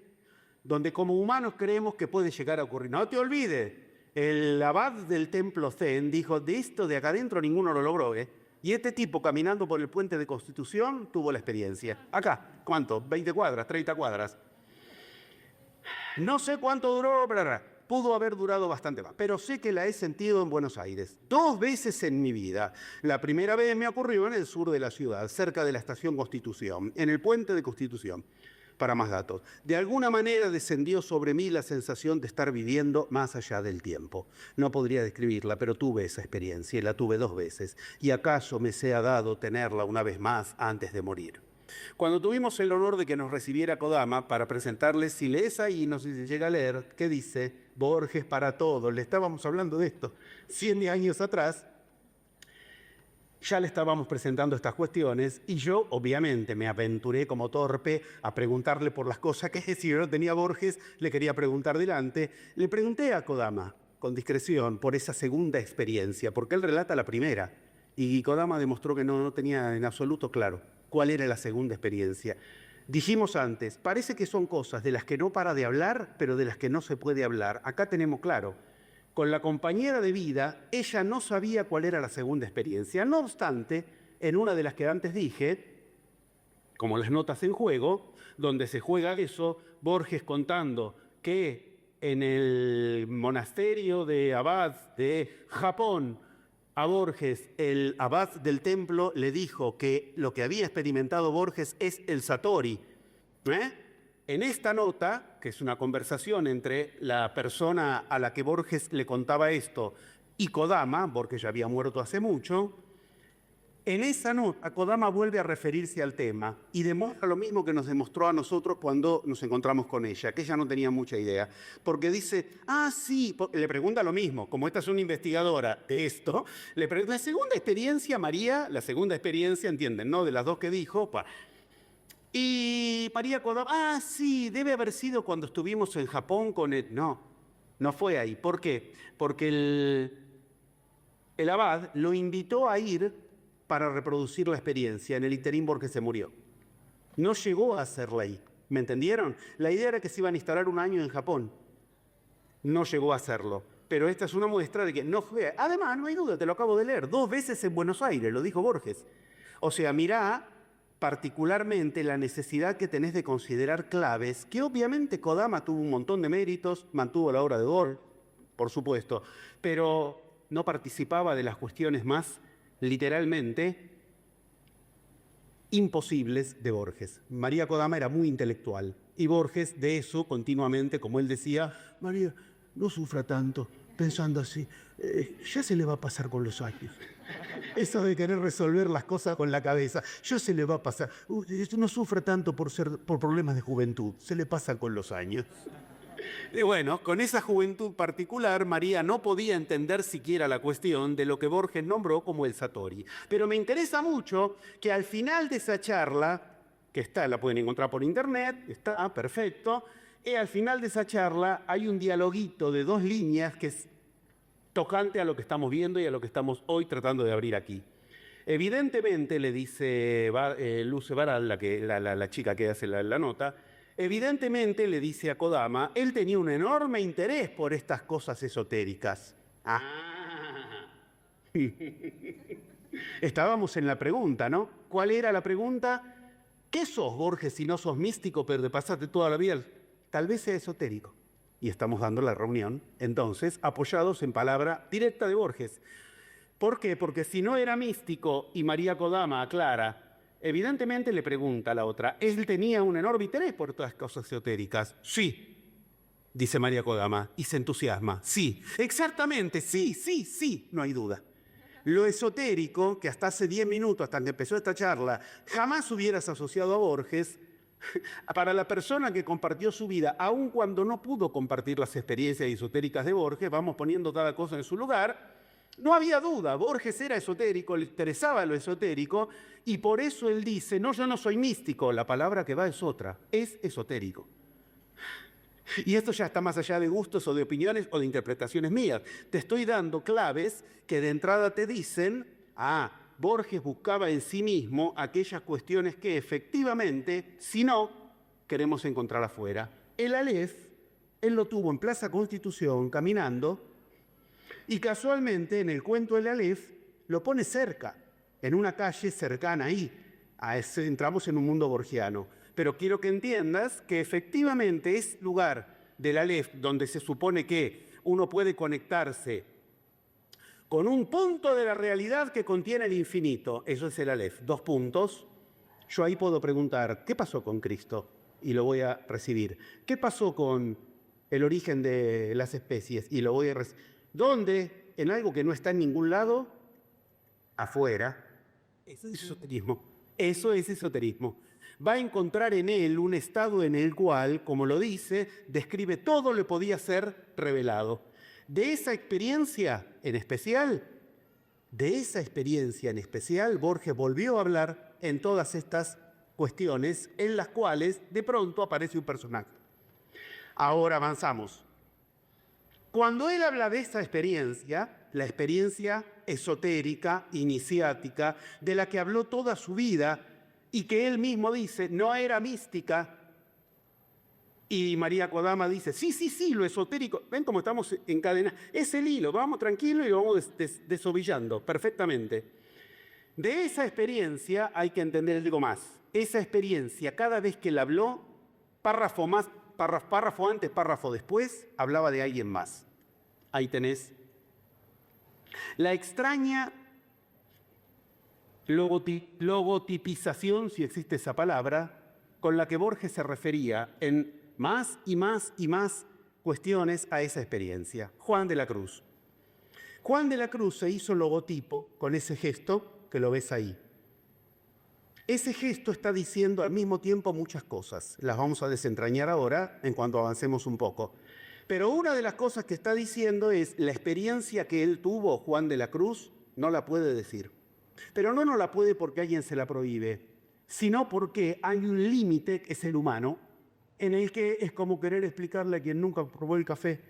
donde como humanos creemos que puede llegar a ocurrir. No te olvides, el abad del templo Zen dijo, de esto de acá adentro ninguno lo logró, ¿eh? Y este tipo caminando por el puente de Constitución tuvo la experiencia. Acá, ¿cuánto? 20 cuadras, 30 cuadras. No sé cuánto duró, pudo haber durado bastante más, pero sé que la he sentido en Buenos Aires 2 veces en mi vida. La primera vez me ocurrió en el sur de la ciudad, cerca de la estación Constitución, en el puente de Constitución. Para más datos, de alguna manera descendió sobre mí la sensación de estar viviendo más allá del tiempo. No podría describirla, pero tuve esa experiencia y la tuve 2 veces. Y acaso me sea dado tenerla una vez más antes de morir. Cuando tuvimos el honor de que nos recibiera Kodama para presentarles, si lees ahí, no sé si llega a leer, ¿qué dice? Borges para todos. Le estábamos hablando de esto 100 años atrás. Ya le estábamos presentando estas cuestiones y yo, obviamente, me aventuré como torpe a preguntarle por las cosas que si yo no tenía Borges, le quería preguntar delante. Le pregunté a Kodama, con discreción, por esa segunda experiencia, porque él relata la primera. Y Kodama demostró que no tenía en absoluto claro cuál era la segunda experiencia. Dijimos antes, parece que son cosas de las que no para de hablar, pero de las que no se puede hablar. Acá tenemos claro. Con la compañera de vida, ella no sabía cuál era la segunda experiencia. No obstante, en una de las que antes dije, como las notas en juego, donde se juega eso, Borges contando que en el monasterio de abad de Japón, a Borges, el abad del templo le dijo que lo que había experimentado Borges es el satori. En esta nota, que es una conversación entre la persona a la que Borges le contaba esto y Kodama, Borges ya había muerto hace mucho, en esa nota Kodama vuelve a referirse al tema y demuestra lo mismo que nos demostró a nosotros cuando nos encontramos con ella, que ella no tenía mucha idea, porque dice, sí, le pregunta lo mismo, como esta es una investigadora de esto, le pregunta, la segunda experiencia, María, la segunda experiencia, entienden, ¿no? De las 2 que dijo, y María Kodama, sí, debe haber sido cuando estuvimos en Japón con él. No fue ahí. ¿Por qué? Porque el abad lo invitó a ir para reproducir la experiencia. En el interín Borges se murió. No llegó a hacerla ahí. ¿Me entendieron? La idea era que se iban a instalar 1 año en Japón. No llegó a hacerlo. Pero esta es una muestra de que no fue. Además, no hay duda, te lo acabo de leer. 2 veces en Buenos Aires, lo dijo Borges. O sea, mirá particularmente la necesidad que tenés de considerar claves, que obviamente Kodama tuvo un montón de méritos, mantuvo la obra de Borges, por supuesto, pero no participaba de las cuestiones más, literalmente, imposibles de Borges. María Kodama era muy intelectual, y Borges de eso continuamente, como él decía, María, no sufra tanto, pensando así, ya se le va a pasar con los años. Eso de querer resolver las cosas con la cabeza, ya se le va a pasar. No sufre tanto por problemas de juventud, se le pasa con los años. Y bueno, con esa juventud particular, María no podía entender siquiera la cuestión de lo que Borges nombró como el satori. Pero me interesa mucho que al final de esa charla, que está, la pueden encontrar por internet, está perfecto, y al final de esa charla hay un dialoguito de 2 líneas que es tocante a lo que estamos viendo y a lo que estamos hoy tratando de abrir aquí. Evidentemente, le dice Luce Baral, la chica que hace la nota, evidentemente le dice a Kodama, él tenía un enorme interés por estas cosas esotéricas. Estábamos en la pregunta, ¿no? ¿Cuál era la pregunta? ¿Qué sos, Borges, si no sos místico, pero de pasarte toda la vida? Tal vez sea esotérico. Y estamos dando la reunión, entonces, apoyados en palabra directa de Borges. ¿Por qué? Porque si no era místico y María Kodama aclara, evidentemente le pregunta a la otra, ¿él tenía un enorme interés por todas las cosas esotéricas? Sí, dice María Kodama, y se entusiasma. Sí, exactamente, sí, no hay duda. Lo esotérico, que hasta hace 10 minutos, hasta que empezó esta charla, jamás hubieras asociado a Borges, para la persona que compartió su vida, aun cuando no pudo compartir las experiencias esotéricas de Borges, vamos poniendo cada cosa en su lugar, No había duda, Borges era esotérico, le interesaba lo esotérico, y por eso él dice, no, yo no soy místico, la palabra que va es otra, es esotérico. Y esto ya está más allá de gustos o de opiniones o de interpretaciones mías. Te estoy dando claves que de entrada te dicen, Borges buscaba en sí mismo aquellas cuestiones que efectivamente, si no, queremos encontrar afuera. El Aleph, él lo tuvo en Plaza Constitución, caminando, y casualmente en el cuento del Aleph lo pone cerca, en una calle cercana ahí. Entramos en un mundo borgiano. Pero quiero que entiendas que efectivamente es lugar del Aleph donde se supone que uno puede conectarse con un punto de la realidad que contiene el infinito. Eso es el Aleph. 2 puntos. Yo ahí puedo preguntar, ¿qué pasó con Cristo? Y lo voy a recibir. ¿Qué pasó con el origen de las especies? Y lo voy a recibir. ¿Dónde? En algo que no está en ningún lado, afuera. Eso es esoterismo. Eso es esoterismo. Va a encontrar en él un estado en el cual, como lo dice, describe todo lo que podía ser revelado. De esa experiencia en especial, Borges volvió a hablar en todas estas cuestiones en las cuales de pronto aparece un personaje. Ahora avanzamos. Cuando él habla de esa experiencia, la experiencia esotérica, iniciática, de la que habló toda su vida y que él mismo dice no era mística, y María Kodama dice, sí, lo esotérico, ven cómo estamos encadenados, es el hilo, vamos tranquilo y lo vamos desovillando perfectamente. De esa experiencia hay que entender algo más. Esa experiencia, cada vez que la habló, párrafo antes, párrafo después, hablaba de alguien más. Ahí tenés. La extraña logotipización, si existe esa palabra, con la que Borges se refería en más y más y más cuestiones a esa experiencia. Juan de la Cruz. Juan de la Cruz se hizo logotipo con ese gesto que lo ves ahí. Ese gesto está diciendo al mismo tiempo muchas cosas. Las vamos a desentrañar ahora en cuanto avancemos un poco. Pero una de las cosas que está diciendo es la experiencia que él tuvo, Juan de la Cruz, no la puede decir. Pero no la puede porque alguien se la prohíbe, sino porque hay un límite, que es el humano, en el que es como querer explicarle a quien nunca probó el café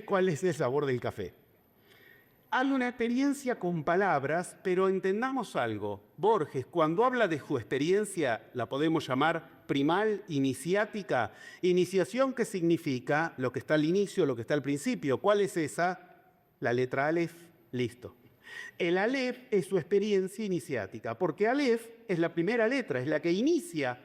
cuál es el sabor del café. Hay una experiencia con palabras, pero entendamos algo. Borges, cuando habla de su experiencia, la podemos llamar primal, iniciática. Iniciación, ¿qué significa? Lo que está al inicio, lo que está al principio. ¿Cuál es esa? La letra Aleph. Listo. El Aleph es su experiencia iniciática, porque Aleph es la primera letra, es la que inicia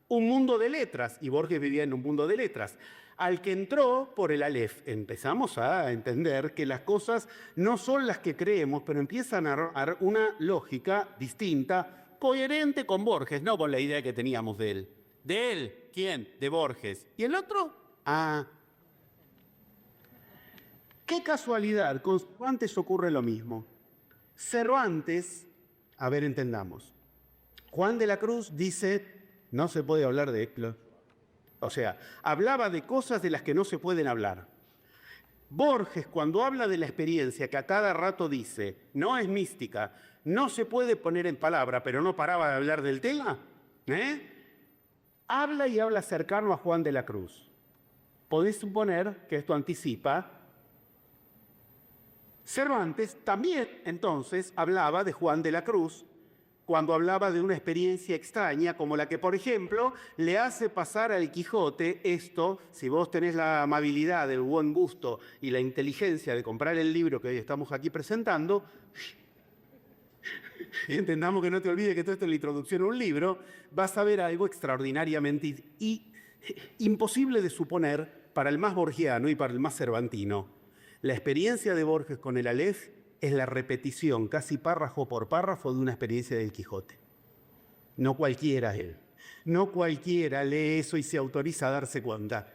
un mundo de letras, y Borges vivía en un mundo de letras. Al que entró por el Aleph, empezamos a entender que las cosas no son las que creemos, pero empiezan a dar una lógica distinta, coherente con Borges, no con la idea que teníamos de él. ¿De él? ¿Quién? De Borges. ¿Y el otro? Qué casualidad, con Cervantes ocurre lo mismo. Cervantes, a ver, entendamos. Juan de la Cruz dice, no se puede hablar de Eclo. O sea, hablaba de cosas de las que no se pueden hablar. Borges, cuando habla de la experiencia, que a cada rato dice, no es mística, no se puede poner en palabra, pero no paraba de hablar del tema, habla y habla cercano a Juan de la Cruz. Podéis suponer que esto anticipa. Cervantes también, entonces, hablaba de Juan de la Cruz, cuando hablaba de una experiencia extraña, como la que, por ejemplo, le hace pasar al Quijote esto, si vos tenés la amabilidad, el buen gusto y la inteligencia de comprar el libro que hoy estamos aquí presentando, y entendamos que no te olvides que todo esto es la introducción a un libro, vas a ver algo extraordinariamente imposible de suponer para el más borgiano y para el más cervantino. La experiencia de Borges con el Aleph es la repetición, casi párrafo por párrafo, de una experiencia del Quijote. No cualquiera no cualquiera lee eso y se autoriza a darse cuenta.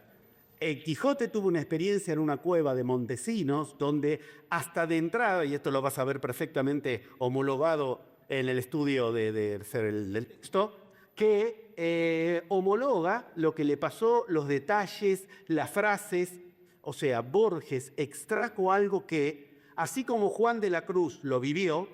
El Quijote tuvo una experiencia en una cueva de Montesinos, donde hasta de entrada, y esto lo vas a ver perfectamente homologado en el estudio del texto, que homologa lo que le pasó, los detalles, las frases. O sea, Borges extrajo algo que así como Juan de la Cruz lo vivió,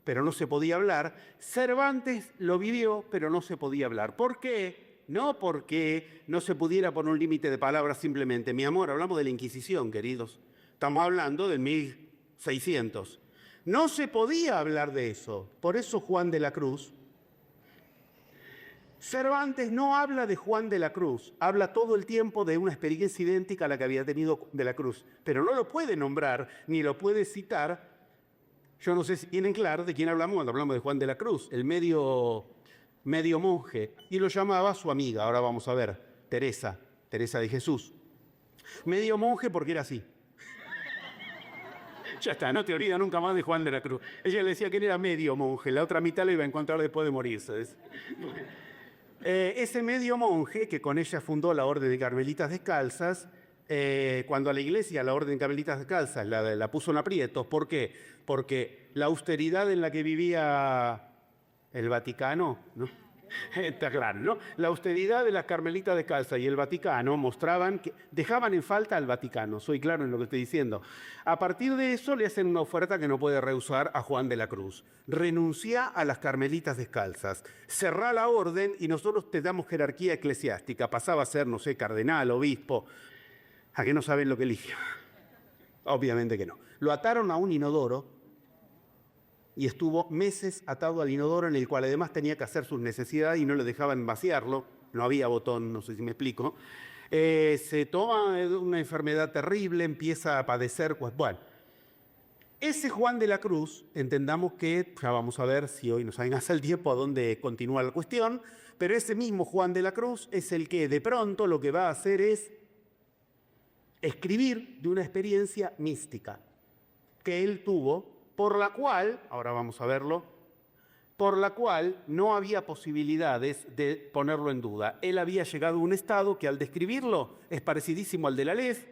pero no se podía hablar, Cervantes lo vivió, pero no se podía hablar. ¿Por qué? No porque no se pudiera poner un límite de palabras simplemente. Mi amor, hablamos de la Inquisición, queridos. Estamos hablando del 1600. No se podía hablar de eso. Por eso Juan de la Cruz. Cervantes no habla de Juan de la Cruz, habla todo el tiempo de una experiencia idéntica a la que había tenido de la Cruz, pero no lo puede nombrar ni lo puede citar. Yo no sé si tienen claro de quién hablamos cuando hablamos de Juan de la Cruz, el medio monje, y lo llamaba su amiga, ahora vamos a ver, Teresa de Jesús. Medio monje porque era así. Ya está, no te olvidas nunca más de Juan de la Cruz. Ella le decía que él era medio monje, la otra mitad lo iba a encontrar después de morirse. Ese medio monje, que con ella fundó la Orden de Carmelitas Descalzas, cuando a la iglesia la Orden de Carmelitas Descalzas la puso en aprietos. ¿Por qué? Porque la austeridad en la que vivía el Vaticano, ¿no? Está claro, ¿no? La austeridad de las Carmelitas Descalzas y el Vaticano mostraban que dejaban en falta al Vaticano, soy claro en lo que estoy diciendo. A partir de eso le hacen una oferta que no puede rehusar a Juan de la Cruz. Renuncia a las Carmelitas Descalzas, cerrá la orden y nosotros te damos jerarquía eclesiástica. Pasaba a ser, no sé, cardenal, obispo. ¿A qué no saben lo que eligió? Obviamente que no. Lo ataron a un inodoro y estuvo meses atado al inodoro, en el cual además tenía que hacer sus necesidades y no le dejaban vaciarlo. No había botón, no sé si me explico. Se toma una enfermedad terrible, empieza a padecer, pues bueno. Ese Juan de la Cruz, entendamos que, ya vamos a ver si hoy nos alcanza el tiempo a dónde continúa la cuestión, pero ese mismo Juan de la Cruz es el que de pronto lo que va a hacer es escribir de una experiencia mística que él tuvo, por la cual, ahora vamos a verlo, por la cual no había posibilidades de ponerlo en duda. Él había llegado a un estado que al describirlo es parecidísimo al de la Lez,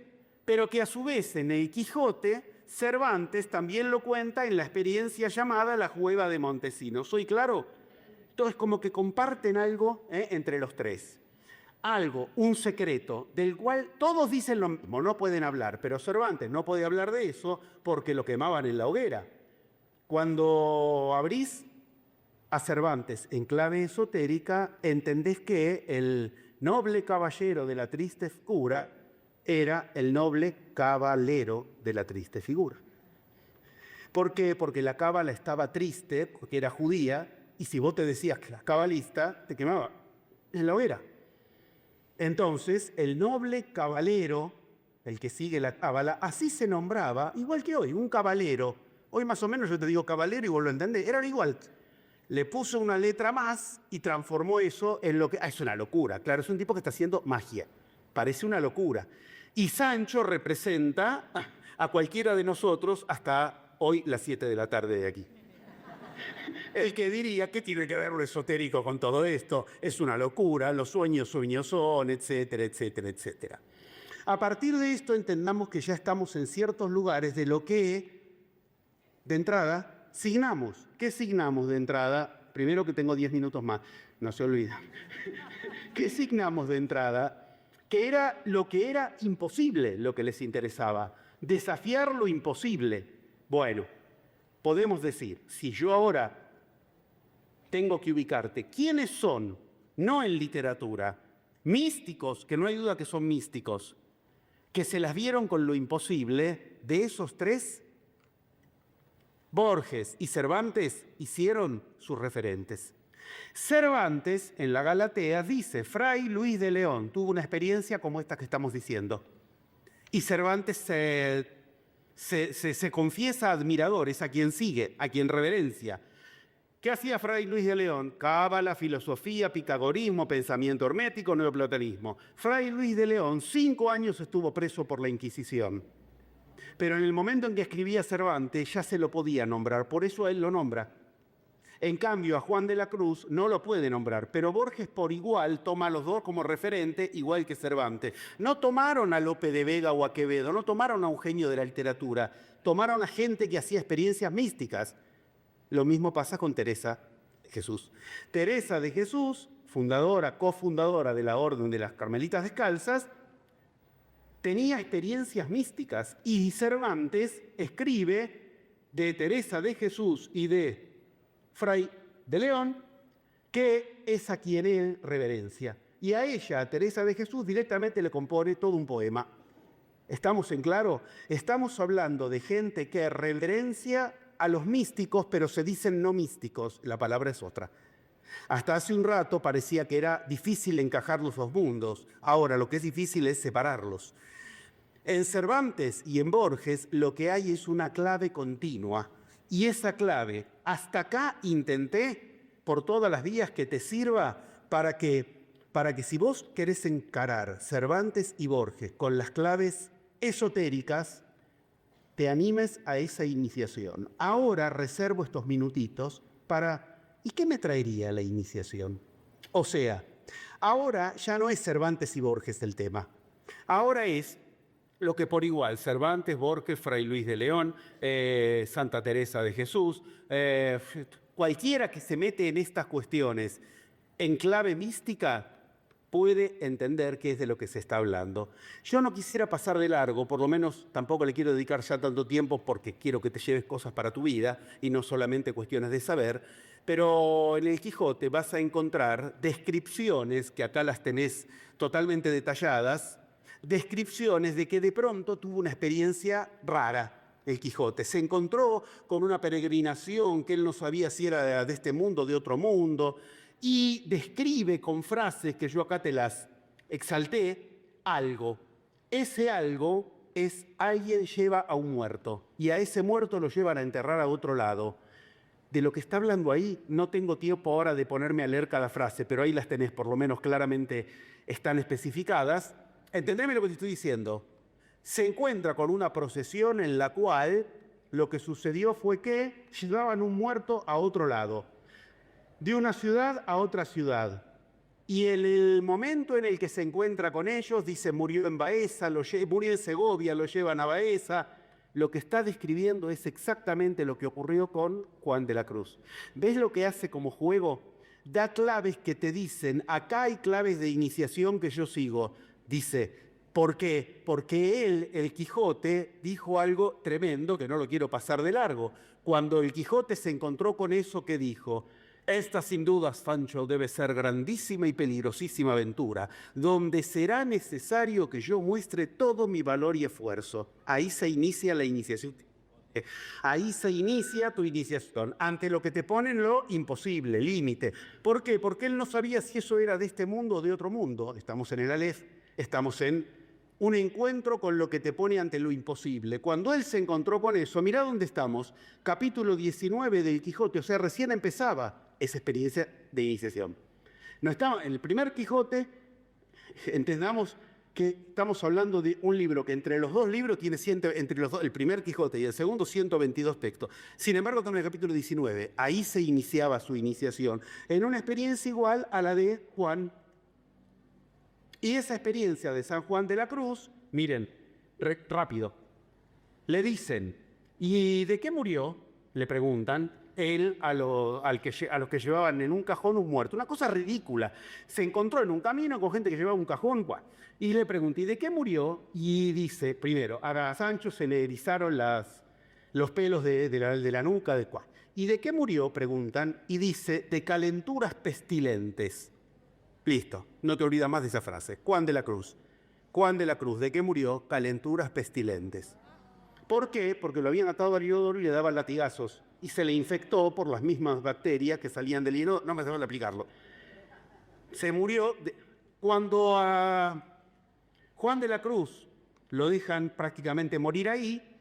pero que a su vez en el Quijote, Cervantes también lo cuenta en la experiencia llamada la Cueva de Montesinos. ¿Soy claro? Entonces como que comparten algo entre los tres. Algo, un secreto, del cual todos dicen lo mismo, no pueden hablar, pero Cervantes no podía hablar de eso porque lo quemaban en la hoguera. Cuando abrís a Cervantes en clave esotérica, entendés que el noble caballero de la triste figura era el noble caballero de la triste figura. ¿Por qué? Porque la cábala estaba triste, porque era judía, y si vos te decías que era cabalista, te quemaba en la hoguera. Entonces, el noble caballero, el que sigue la cábala, así se nombraba, igual que hoy, un caballero. Hoy más o menos yo te digo caballero y vos lo entendés, eran igual. Le puso una letra más y transformó eso en lo que... es una locura, claro, es un tipo que está haciendo magia, parece una locura. Y Sancho representa a cualquiera de nosotros hasta hoy las 7 de la tarde de aquí. El que diría, ¿qué tiene que ver lo esotérico con todo esto? Es una locura, los sueños son, etcétera, etcétera, etcétera. A partir de esto entendamos que ya estamos en ciertos lugares de lo que, de entrada, signamos. ¿Qué signamos de entrada? Primero que tengo 10 minutos más, no se olviden. ¿Qué signamos de entrada? Que era lo que era imposible lo que les interesaba. Desafiar lo imposible. Bueno, podemos decir, si yo ahora tengo que ubicarte, ¿quiénes son? No en literatura, místicos, que no hay duda que son místicos, que se las vieron con lo imposible. De esos tres, Borges y Cervantes hicieron sus referentes. Cervantes, en la Galatea, dice, Fray Luis de León tuvo una experiencia como esta que estamos diciendo. Y Cervantes se confiesa admiradores a quien sigue, a quien reverencia. ¿Qué hacía Fray Luis de León? Cábala, filosofía, pitagorismo, pensamiento hermético, neoplatonismo. Fray Luis de León 5 años estuvo preso por la Inquisición. Pero en el momento en que escribía Cervantes ya se lo podía nombrar, por eso él lo nombra. En cambio, a Juan de la Cruz no lo puede nombrar, pero Borges por igual toma a los dos como referente, igual que Cervantes. No tomaron a Lope de Vega o a Quevedo, no tomaron a un genio de la literatura, tomaron a gente que hacía experiencias místicas. Lo mismo pasa con Teresa de Jesús. Teresa de Jesús, fundadora, cofundadora de la Orden de las Carmelitas Descalzas, tenía experiencias místicas y Cervantes escribe de Teresa de Jesús y de Fray de León que es a quien él reverencia. Y a ella, a Teresa de Jesús, directamente le compone todo un poema. ¿Estamos en claro? Estamos hablando de gente que reverencia a los místicos, pero se dicen no místicos. La palabra es otra. Hasta hace un rato parecía que era difícil encajar los dos mundos. Ahora lo que es difícil es separarlos. En Cervantes y en Borges lo que hay es una clave continua. Y esa clave, hasta acá intenté por todas las vías que te sirva para que si vos querés encarar Cervantes y Borges con las claves esotéricas, te animes a esa iniciación. Ahora reservo estos minutitos para... ¿Y qué me traería la iniciación? O sea, ahora ya no es Cervantes y Borges el tema. Ahora es lo que por igual, Cervantes, Borges, Fray Luis de León, Santa Teresa de Jesús, cualquiera que se mete en estas cuestiones en clave mística puede entender qué es de lo que se está hablando. Yo no quisiera pasar de largo, por lo menos tampoco le quiero dedicar ya tanto tiempo porque quiero que te lleves cosas para tu vida y no solamente cuestiones de saber, pero en el Quijote vas a encontrar descripciones, que acá las tenés totalmente detalladas, descripciones de que de pronto tuvo una experiencia rara el Quijote. Se encontró con una peregrinación que él no sabía si era de este mundo o de otro mundo, y describe con frases que yo acá te las exalté, algo. Ese algo es alguien lleva a un muerto y a ese muerto lo llevan a enterrar a otro lado. De lo que está hablando ahí, no tengo tiempo ahora de ponerme a leer cada frase, pero ahí las tenés, por lo menos claramente están especificadas. Entendeme lo que te estoy diciendo. Se encuentra con una procesión en la cual lo que sucedió fue que llevaban un muerto a otro lado, de una ciudad a otra ciudad. Y en el momento en el que se encuentra con ellos, dice, murió en Baeza, murió en Segovia, lo llevan a Baeza. Lo que está describiendo es exactamente lo que ocurrió con Juan de la Cruz. ¿Ves lo que hace como juego? Da claves que te dicen, acá hay claves de iniciación que yo sigo. Dice, ¿por qué? Porque él, el Quijote, dijo algo tremendo que no lo quiero pasar de largo. Cuando el Quijote se encontró con eso, ¿qué dijo? Esta sin duda, Sancho, debe ser grandísima y peligrosísima aventura, donde será necesario que yo muestre todo mi valor y esfuerzo. Ahí se inicia la iniciación. Ahí se inicia tu iniciación, ante lo que te ponen lo imposible, límite. ¿Por qué? Porque él no sabía si eso era de este mundo o de otro mundo. Estamos en el Aleph, estamos en un encuentro con lo que te pone ante lo imposible. Cuando él se encontró con eso, mirá dónde estamos, capítulo 19 del Quijote, o sea, recién empezaba esa experiencia de iniciación. No estaba en el primer Quijote, entendamos que estamos hablando de un libro que entre los dos libros tiene el primer Quijote y el segundo 122 textos. Sin embargo, estamos en el capítulo 19, ahí se iniciaba su iniciación, en una experiencia igual a la de Juan. Y esa experiencia de San Juan de la Cruz, miren, rápido, le dicen, ¿y de qué murió? Le preguntan, él a los que llevaban en un cajón un muerto. Una cosa ridícula. Se encontró en un camino con gente que llevaba un cajón, y le pregunté, ¿y de qué murió? Y dice, primero, a Sancho se le erizaron los pelos de la nuca, ¿Y de qué murió? Preguntan, y dice, de calenturas pestilentes. Listo, no te olvidas más de esa frase. Juan de la Cruz. Juan de la Cruz, ¿de qué murió? Calenturas pestilentes. ¿Por qué? Porque lo habían atado al inodoro y le daban latigazos. Y se le infectó por las mismas bacterias que salían del inodoro. No me hace falta explicarlo. Se murió cuando a Juan de la Cruz lo dejan prácticamente morir ahí.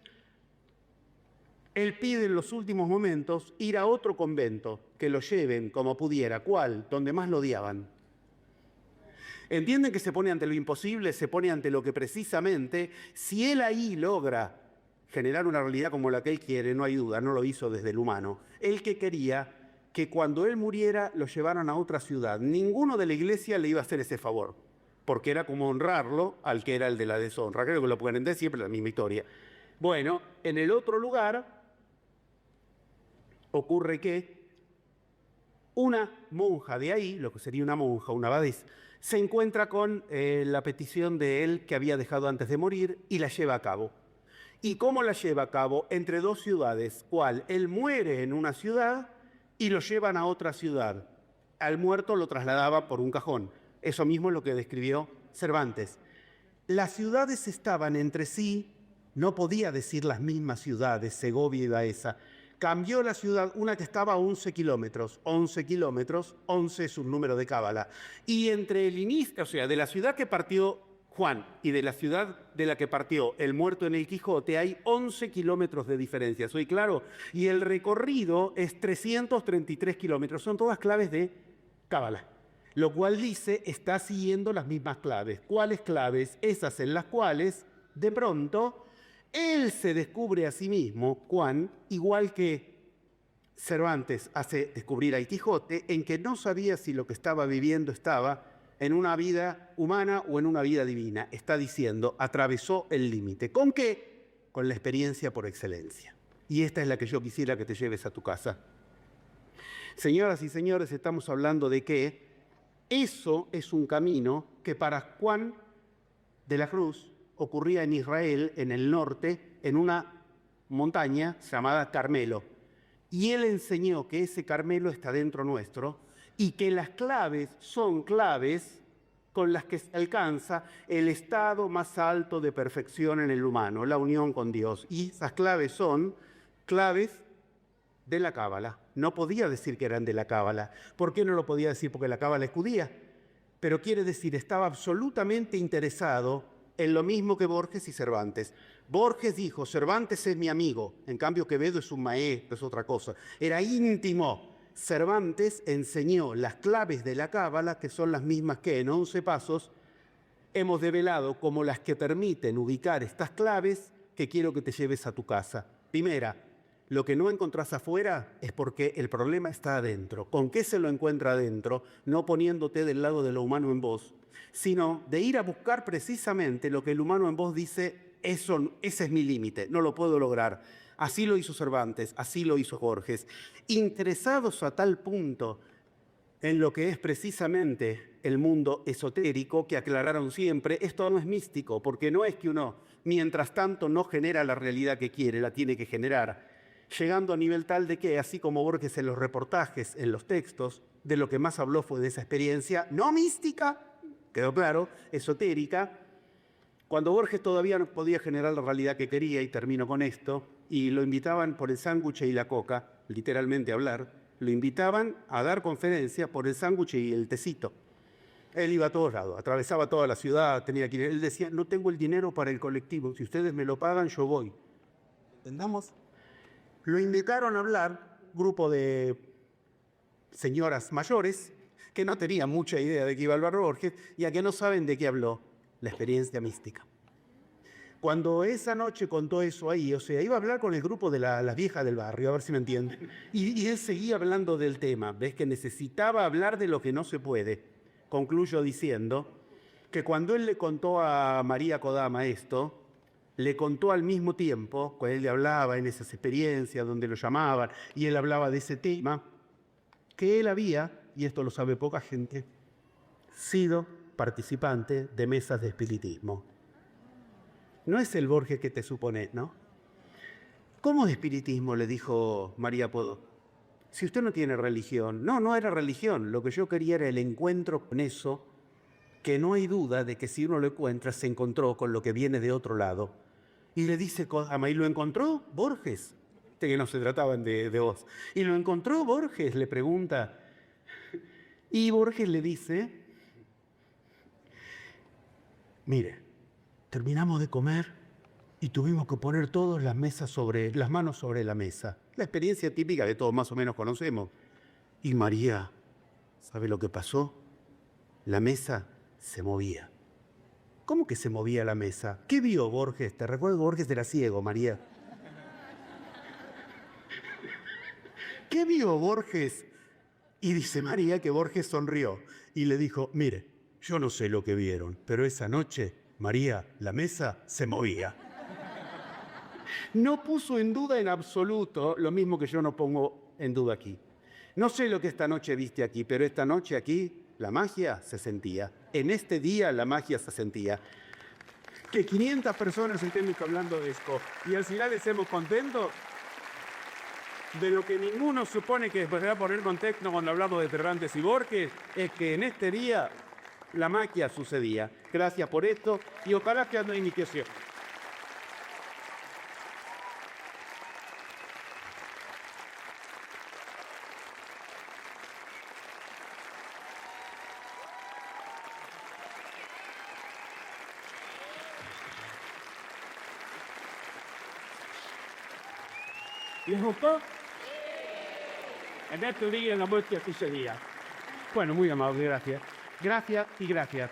Él pide en los últimos momentos ir a otro convento, que lo lleven como pudiera. ¿Cuál? Donde más lo odiaban. ¿Entienden que se pone ante lo imposible? Se pone ante lo que precisamente, si él ahí logra generar una realidad como la que él quiere, no hay duda, no lo hizo desde el humano. Él que quería que cuando él muriera lo llevaran a otra ciudad. Ninguno de la iglesia le iba a hacer ese favor, porque era como honrarlo al que era el de la deshonra. Creo que lo pueden entender, siempre la misma historia. Bueno, en el otro lugar ocurre que una monja de ahí, lo que sería una monja, una abadesa, se encuentra con la petición de él que había dejado antes de morir y la lleva a cabo. ¿Y cómo la lleva a cabo? Entre dos ciudades, cual él muere en una ciudad y lo llevan a otra ciudad. Al muerto lo trasladaba por un cajón. Eso mismo es lo que describió Cervantes. Las ciudades estaban entre sí, no podía decir las mismas ciudades, Segovia y Baeza. Cambió la ciudad, una que estaba a 11 kilómetros, 11 es un número de cábala. Y entre el inicio, o sea, de la ciudad que partió Juan y de la ciudad de la que partió el muerto en el Quijote, hay 11 kilómetros de diferencia, ¿soy claro? Y el recorrido es 333 kilómetros, son todas claves de cábala. Lo cual dice, está siguiendo las mismas claves. ¿Cuáles claves? Esas en las cuales, de pronto, él se descubre a sí mismo, Juan, igual que Cervantes hace descubrir a Quijote, en que no sabía si lo que estaba viviendo estaba en una vida humana o en una vida divina. Está diciendo, atravesó el límite. ¿Con qué? Con la experiencia por excelencia. Y esta es la que yo quisiera que te lleves a tu casa. Señoras y señores, estamos hablando de que eso es un camino que para Juan de la Cruz ocurría en Israel, en el norte, en una montaña llamada Carmelo. Y él enseñó que ese Carmelo está dentro nuestro y que las claves son claves con las que se alcanza el estado más alto de perfección en el humano, la unión con Dios. Y esas claves son claves de la cábala. No podía decir que eran de la cábala. ¿Por qué no lo podía decir? Porque la cábala es judía. Pero quiere decir, estaba absolutamente interesado en lo mismo que Borges y Cervantes. Borges dijo, Cervantes es mi amigo, en cambio Quevedo es un maestro, es otra cosa. Era íntimo. Cervantes enseñó las claves de la cábala, que son las mismas que en 11 pasos hemos develado como las que permiten ubicar estas claves que quiero que te lleves a tu casa. Primera, lo que no encontrás afuera es porque el problema está adentro. ¿Con qué se lo encuentra adentro? No poniéndote del lado de lo humano en vos, sino de ir a buscar precisamente lo que el humano en vos dice, ese es mi límite, no lo puedo lograr. Así lo hizo Cervantes, así lo hizo Borges. Interesados a tal punto en lo que es precisamente el mundo esotérico, que aclararon siempre, esto no es místico, porque no es que uno, mientras tanto, no genera la realidad que quiere, la tiene que generar. Llegando a nivel tal de que, así como Borges en los reportajes, en los textos, de lo que más habló fue de esa experiencia, no mística, quedó claro, esotérica, cuando Borges todavía no podía generar la realidad que quería, y termino con esto, y lo invitaban por el sándwich y la coca, literalmente a hablar, lo invitaban a dar conferencia por el sándwich y el tecito. Él iba a todos lados, atravesaba toda la ciudad, tenía que ir. Él decía, no tengo el dinero para el colectivo, si ustedes me lo pagan, yo voy. ¿Entendamos? Lo invitaron a hablar, grupo de señoras mayores, que no tenían mucha idea de qué iba a hablar Borges, y a que no saben de qué habló, la experiencia mística. Cuando esa noche contó eso ahí, o sea, iba a hablar con el grupo de las viejas del barrio, a ver si me entienden, y él seguía hablando del tema, ves que necesitaba hablar de lo que no se puede. Concluyo diciendo que cuando él le contó a María Kodama esto, le contó al mismo tiempo, cuando él le hablaba en esas experiencias donde lo llamaban, y él hablaba de ese tema, que él había, y esto lo sabe poca gente, sido participante de mesas de espiritismo. No es el Borges que te supones, ¿no? ¿Cómo es espiritismo?, le dijo María Podó. Si usted no tiene religión. No, no era religión. Lo que yo quería era el encuentro con eso, que no hay duda de que si uno lo encuentra, se encontró con lo que viene de otro lado. Y le dice Kodama, ¿y lo encontró Borges? Que no se trataban de vos. ¿Y lo encontró Borges?, le pregunta. Y Borges le dice, mire, terminamos de comer y tuvimos que poner todas las manos sobre la mesa. La experiencia típica que todos más o menos conocemos. Y María, ¿sabe lo que pasó? La mesa se movía. ¿Cómo que se movía la mesa? ¿Qué vio Borges? Te recuerdo que Borges era ciego, María. ¿Qué vio Borges? Y dice María que Borges sonrió y le dijo, mire, yo no sé lo que vieron, pero esa noche, María, la mesa se movía. No puso en duda en absoluto lo mismo que yo no pongo en duda aquí. No sé lo que esta noche viste aquí, pero esta noche aquí la magia se sentía. En este día la magia se sentía. Que 500 personas estén hablando de esto y al final estemos contentos de lo que ninguno supone que después de poner contexto cuando hablamos de Cervantes y Borges, es que en este día la magia sucedía. Gracias por esto y ojalá que haya iniciación. ¿Les gustó? En este día la magia sucedía. Bueno, muy amable, gracias. Gracias y gracias.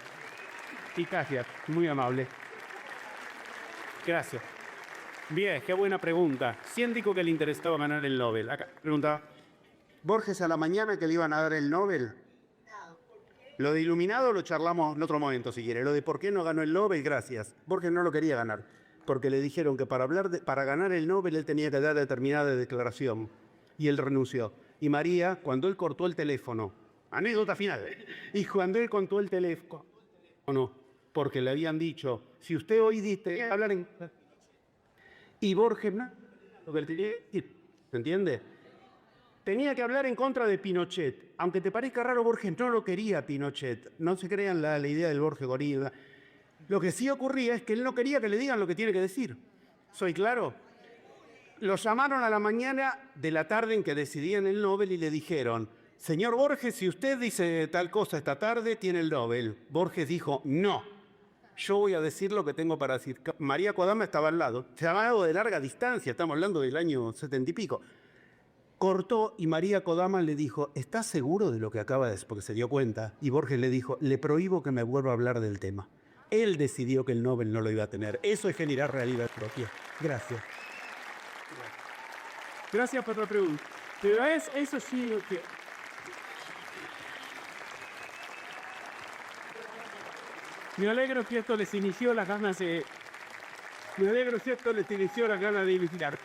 Y gracias, muy amable. Gracias. Bien, qué buena pregunta. ¿Quién dijo que le interesaba ganar el Nobel? Acá, preguntaba. Borges a la mañana que le iban a dar el Nobel. Lo de iluminado lo charlamos en otro momento, si quiere. Lo de por qué no ganó el Nobel, gracias. Borges no lo quería ganar, porque le dijeron que para ganar el Nobel él tenía que dar determinada declaración. Y él renunció. Y María, cuando él cortó el teléfono, anécdota final, y cuando él cortó el teléfono, porque le habían dicho, si usted hoy dice hablar en... Y Borges, no, lo que él tenía que decir, ¿se entiende? Tenía que hablar en contra de Pinochet. Aunque te parezca raro, Borges no lo quería Pinochet. No se crean la idea del Borges gorila. Lo que sí ocurría es que él no quería que le digan lo que tiene que decir. ¿Soy claro? Lo llamaron a la mañana de la tarde en que decidían el Nobel y le dijeron, señor Borges, si usted dice tal cosa esta tarde, tiene el Nobel. Borges dijo, no, yo voy a decir lo que tengo para decir. María Kodama estaba al lado. Se ha hablado de larga distancia, estamos hablando del año 70 y pico. Cortó y María Kodama le dijo, ¿estás seguro de lo que acaba de decir? Porque se dio cuenta. Y Borges le dijo, le prohíbo que me vuelva a hablar del tema. Él decidió que el Nobel no lo iba a tener. Eso es generar realidad propia. Gracias. Gracias por la pregunta. Pero eso sí lo que... Me alegro que esto les inició las ganas de... Me alegro que esto les inició las ganas de vigilar.